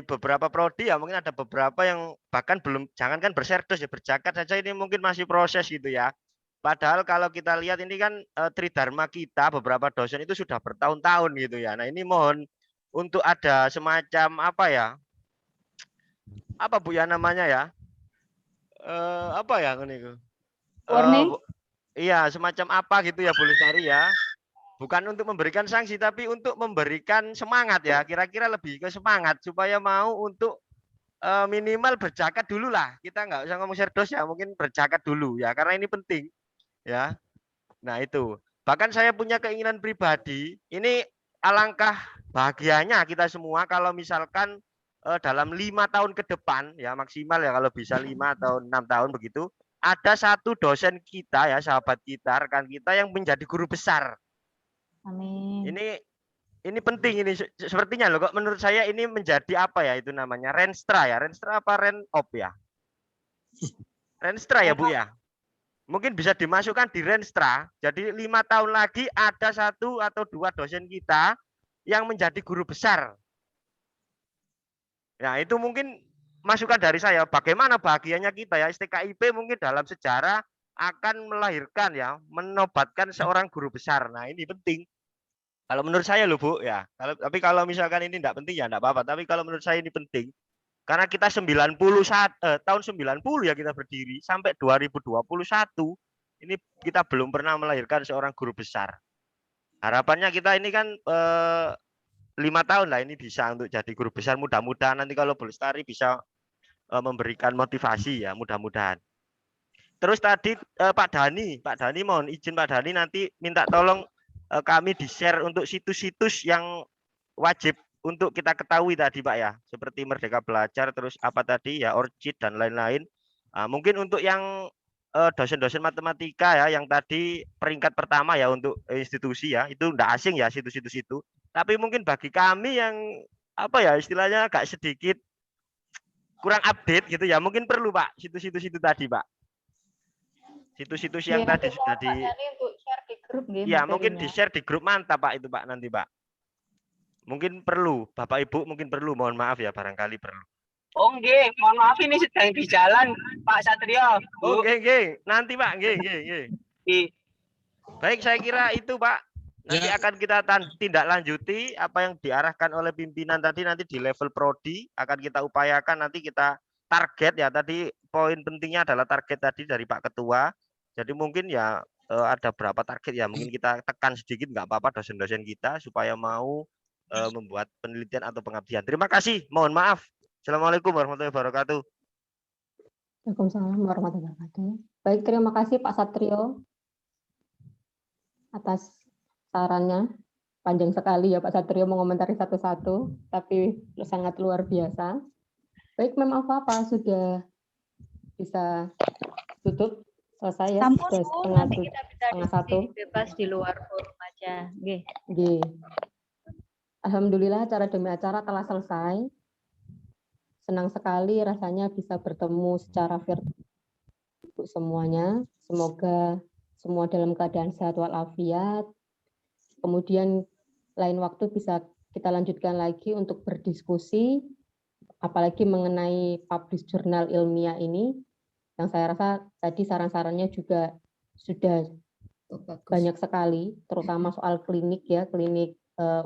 beberapa prodi ya mungkin ada beberapa yang bahkan belum, jangankan berserdos ya, berzakat saja ini mungkin masih proses gitu ya. Padahal kalau kita lihat ini kan tridharma kita beberapa dosen itu sudah bertahun-tahun gitu ya. Nah ini mohon untuk ada semacam apa ya? Apa Bu ya namanya ya? Apa ya ini? Warning? Iya, semacam apa gitu ya Bu Lestari ya. Bukan untuk memberikan sanksi tapi untuk memberikan semangat ya. Kira-kira lebih ke semangat supaya mau untuk minimal berzakat dulu lah. Kita nggak usah ngomong serdos ya, mungkin berzakat dulu ya karena ini penting ya. Nah itu. Bahkan saya punya keinginan pribadi, ini alangkah bahagianya kita semua kalau misalkan dalam 5 tahun ke depan ya maksimal ya kalau bisa 5 atau 6 tahun begitu, ada satu dosen kita ya, sahabat kita, rekan kita yang menjadi guru besar. Amin. Ini penting ini sepertinya loh kok menurut saya ini menjadi apa ya itu namanya Renstra ya, Renstra apa Renop ya? Renstra ya Bu ya? Mungkin bisa dimasukkan di Renstra. Jadi 5 tahun lagi ada 1 atau 2 dosen kita yang menjadi guru besar. Nah itu mungkin masukan dari saya. Bagaimana bahagianya kita ya STKIP mungkin dalam sejarah akan melahirkan ya, menobatkan seorang guru besar. Nah ini penting. Kalau menurut saya loh Bu ya. Tapi kalau misalkan ini enggak penting ya enggak apa-apa. Tapi kalau menurut saya ini penting. Karena kita tahun 90 ya kita berdiri sampai 2021 ini kita belum pernah melahirkan seorang guru besar. Harapannya kita ini kan 5 tahun lah ini bisa untuk jadi guru besar. Mudah-mudahan nanti kalau Bu Lestari bisa memberikan motivasi ya mudah-mudahan. Terus tadi Pak Dhani mohon izin Pak Dhani nanti minta tolong kami di-share untuk situs-situs yang wajib untuk kita ketahui tadi Pak ya, seperti Merdeka Belajar, terus apa tadi ya, Orchid dan lain-lain. Mungkin untuk yang dosen-dosen matematika ya, yang tadi peringkat pertama ya untuk institusi ya, itu enggak asing ya situs-situs itu. Tapi mungkin bagi kami yang apa ya istilahnya agak sedikit kurang update gitu ya, mungkin perlu Pak situs-situs itu tadi Pak. Situs-situs yang tadi sudah di untuk share di grup nih, ya mungkin di-share di grup mantap Pak itu Pak nanti Pak. Mungkin perlu, Bapak Ibu mungkin perlu, mohon maaf ya barangkali perlu. Oh nggih, mohon maaf ini sedang di jalan Pak Satrio. Oh nggih, nanti Pak, nggih. Baik, saya kira itu Pak. Nanti akan kita tindak lanjuti apa yang diarahkan oleh pimpinan tadi nanti di level prodi akan kita upayakan nanti kita target ya tadi poin pentingnya adalah target tadi dari Pak Ketua. Jadi mungkin ya ada berapa target ya mungkin kita tekan sedikit nggak apa-apa dosen-dosen kita supaya mau membuat penelitian atau pengabdian. Terima kasih. Mohon maaf. Assalamualaikum warahmatullahi wabarakatuh. Waalaikumsalam warahmatullahi wabarakatuh. Baik, terima kasih Pak Satrio atas sarannya. Panjang sekali ya Pak Satrio mengomentari satu-satu, tapi sangat luar biasa. Baik, memang apa sudah bisa tutup selesai ya? Sampun, Sudah nanti kita bisa setengah 1. bebas di luar forum aja. Nggih. Nggih. Alhamdulillah acara demi acara telah selesai. Senang sekali rasanya bisa bertemu secara virtual semuanya. Semoga semua dalam keadaan sehat walafiat. Kemudian lain waktu bisa kita lanjutkan lagi untuk berdiskusi, apalagi mengenai publish jurnal ilmiah ini, yang saya rasa tadi saran-sarannya juga sudah banyak sekali, terutama soal klinik ya, klinik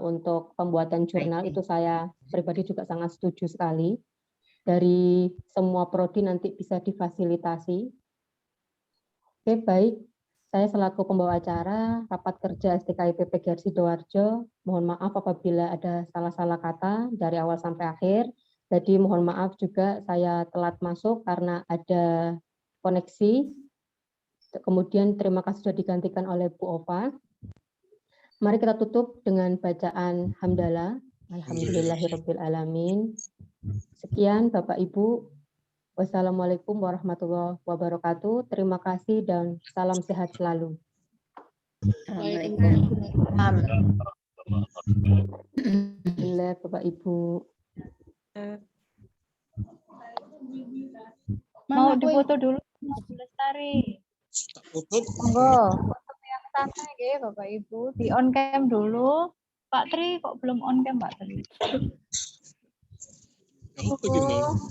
untuk pembuatan jurnal itu saya pribadi juga sangat setuju sekali. Dari semua prodi nanti bisa difasilitasi. Oke, baik. Saya selaku pembawa acara rapat kerja STKIP PGRI Sidoarjo, mohon maaf apabila ada salah-salah kata dari awal sampai akhir. Jadi mohon maaf juga saya telat masuk karena ada koneksi. Kemudian terima kasih sudah digantikan oleh Bu Ova. Mari kita tutup dengan bacaan hamdalah. Alhamdulillahirabbil alamin. Sekian Bapak Ibu. Wassalamualaikum warahmatullahi wabarakatuh. Terima kasih dan salam sehat selalu. Alhamdulillah, Bapak Ibu. Mau dipoto dulu, Bu Lestari. Monggo, foto yang santai ya Bapak Ibu, di on cam dulu. Pak Tri kok belum on cam Pak Tri?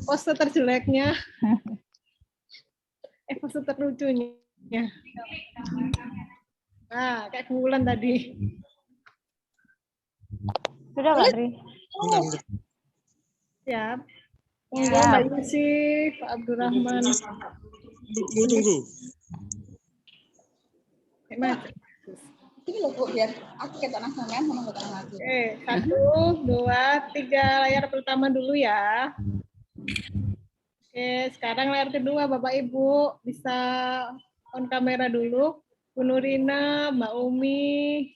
Pose terjeleknya. Pose terlucunya. Nah, kayak bulan tadi. Sudah Pak Tri? Siap. Monggo Mbak Yusif, Pak Abdurrahman. Tunggu. Ini loh Bu, biar aku ketok langsung kan sama ketok langsung. 1, 2, 3 layar pertama dulu ya. Sekarang layar kedua Bapak Ibu bisa on kamera dulu. Bu Nurina, Mbak Umi,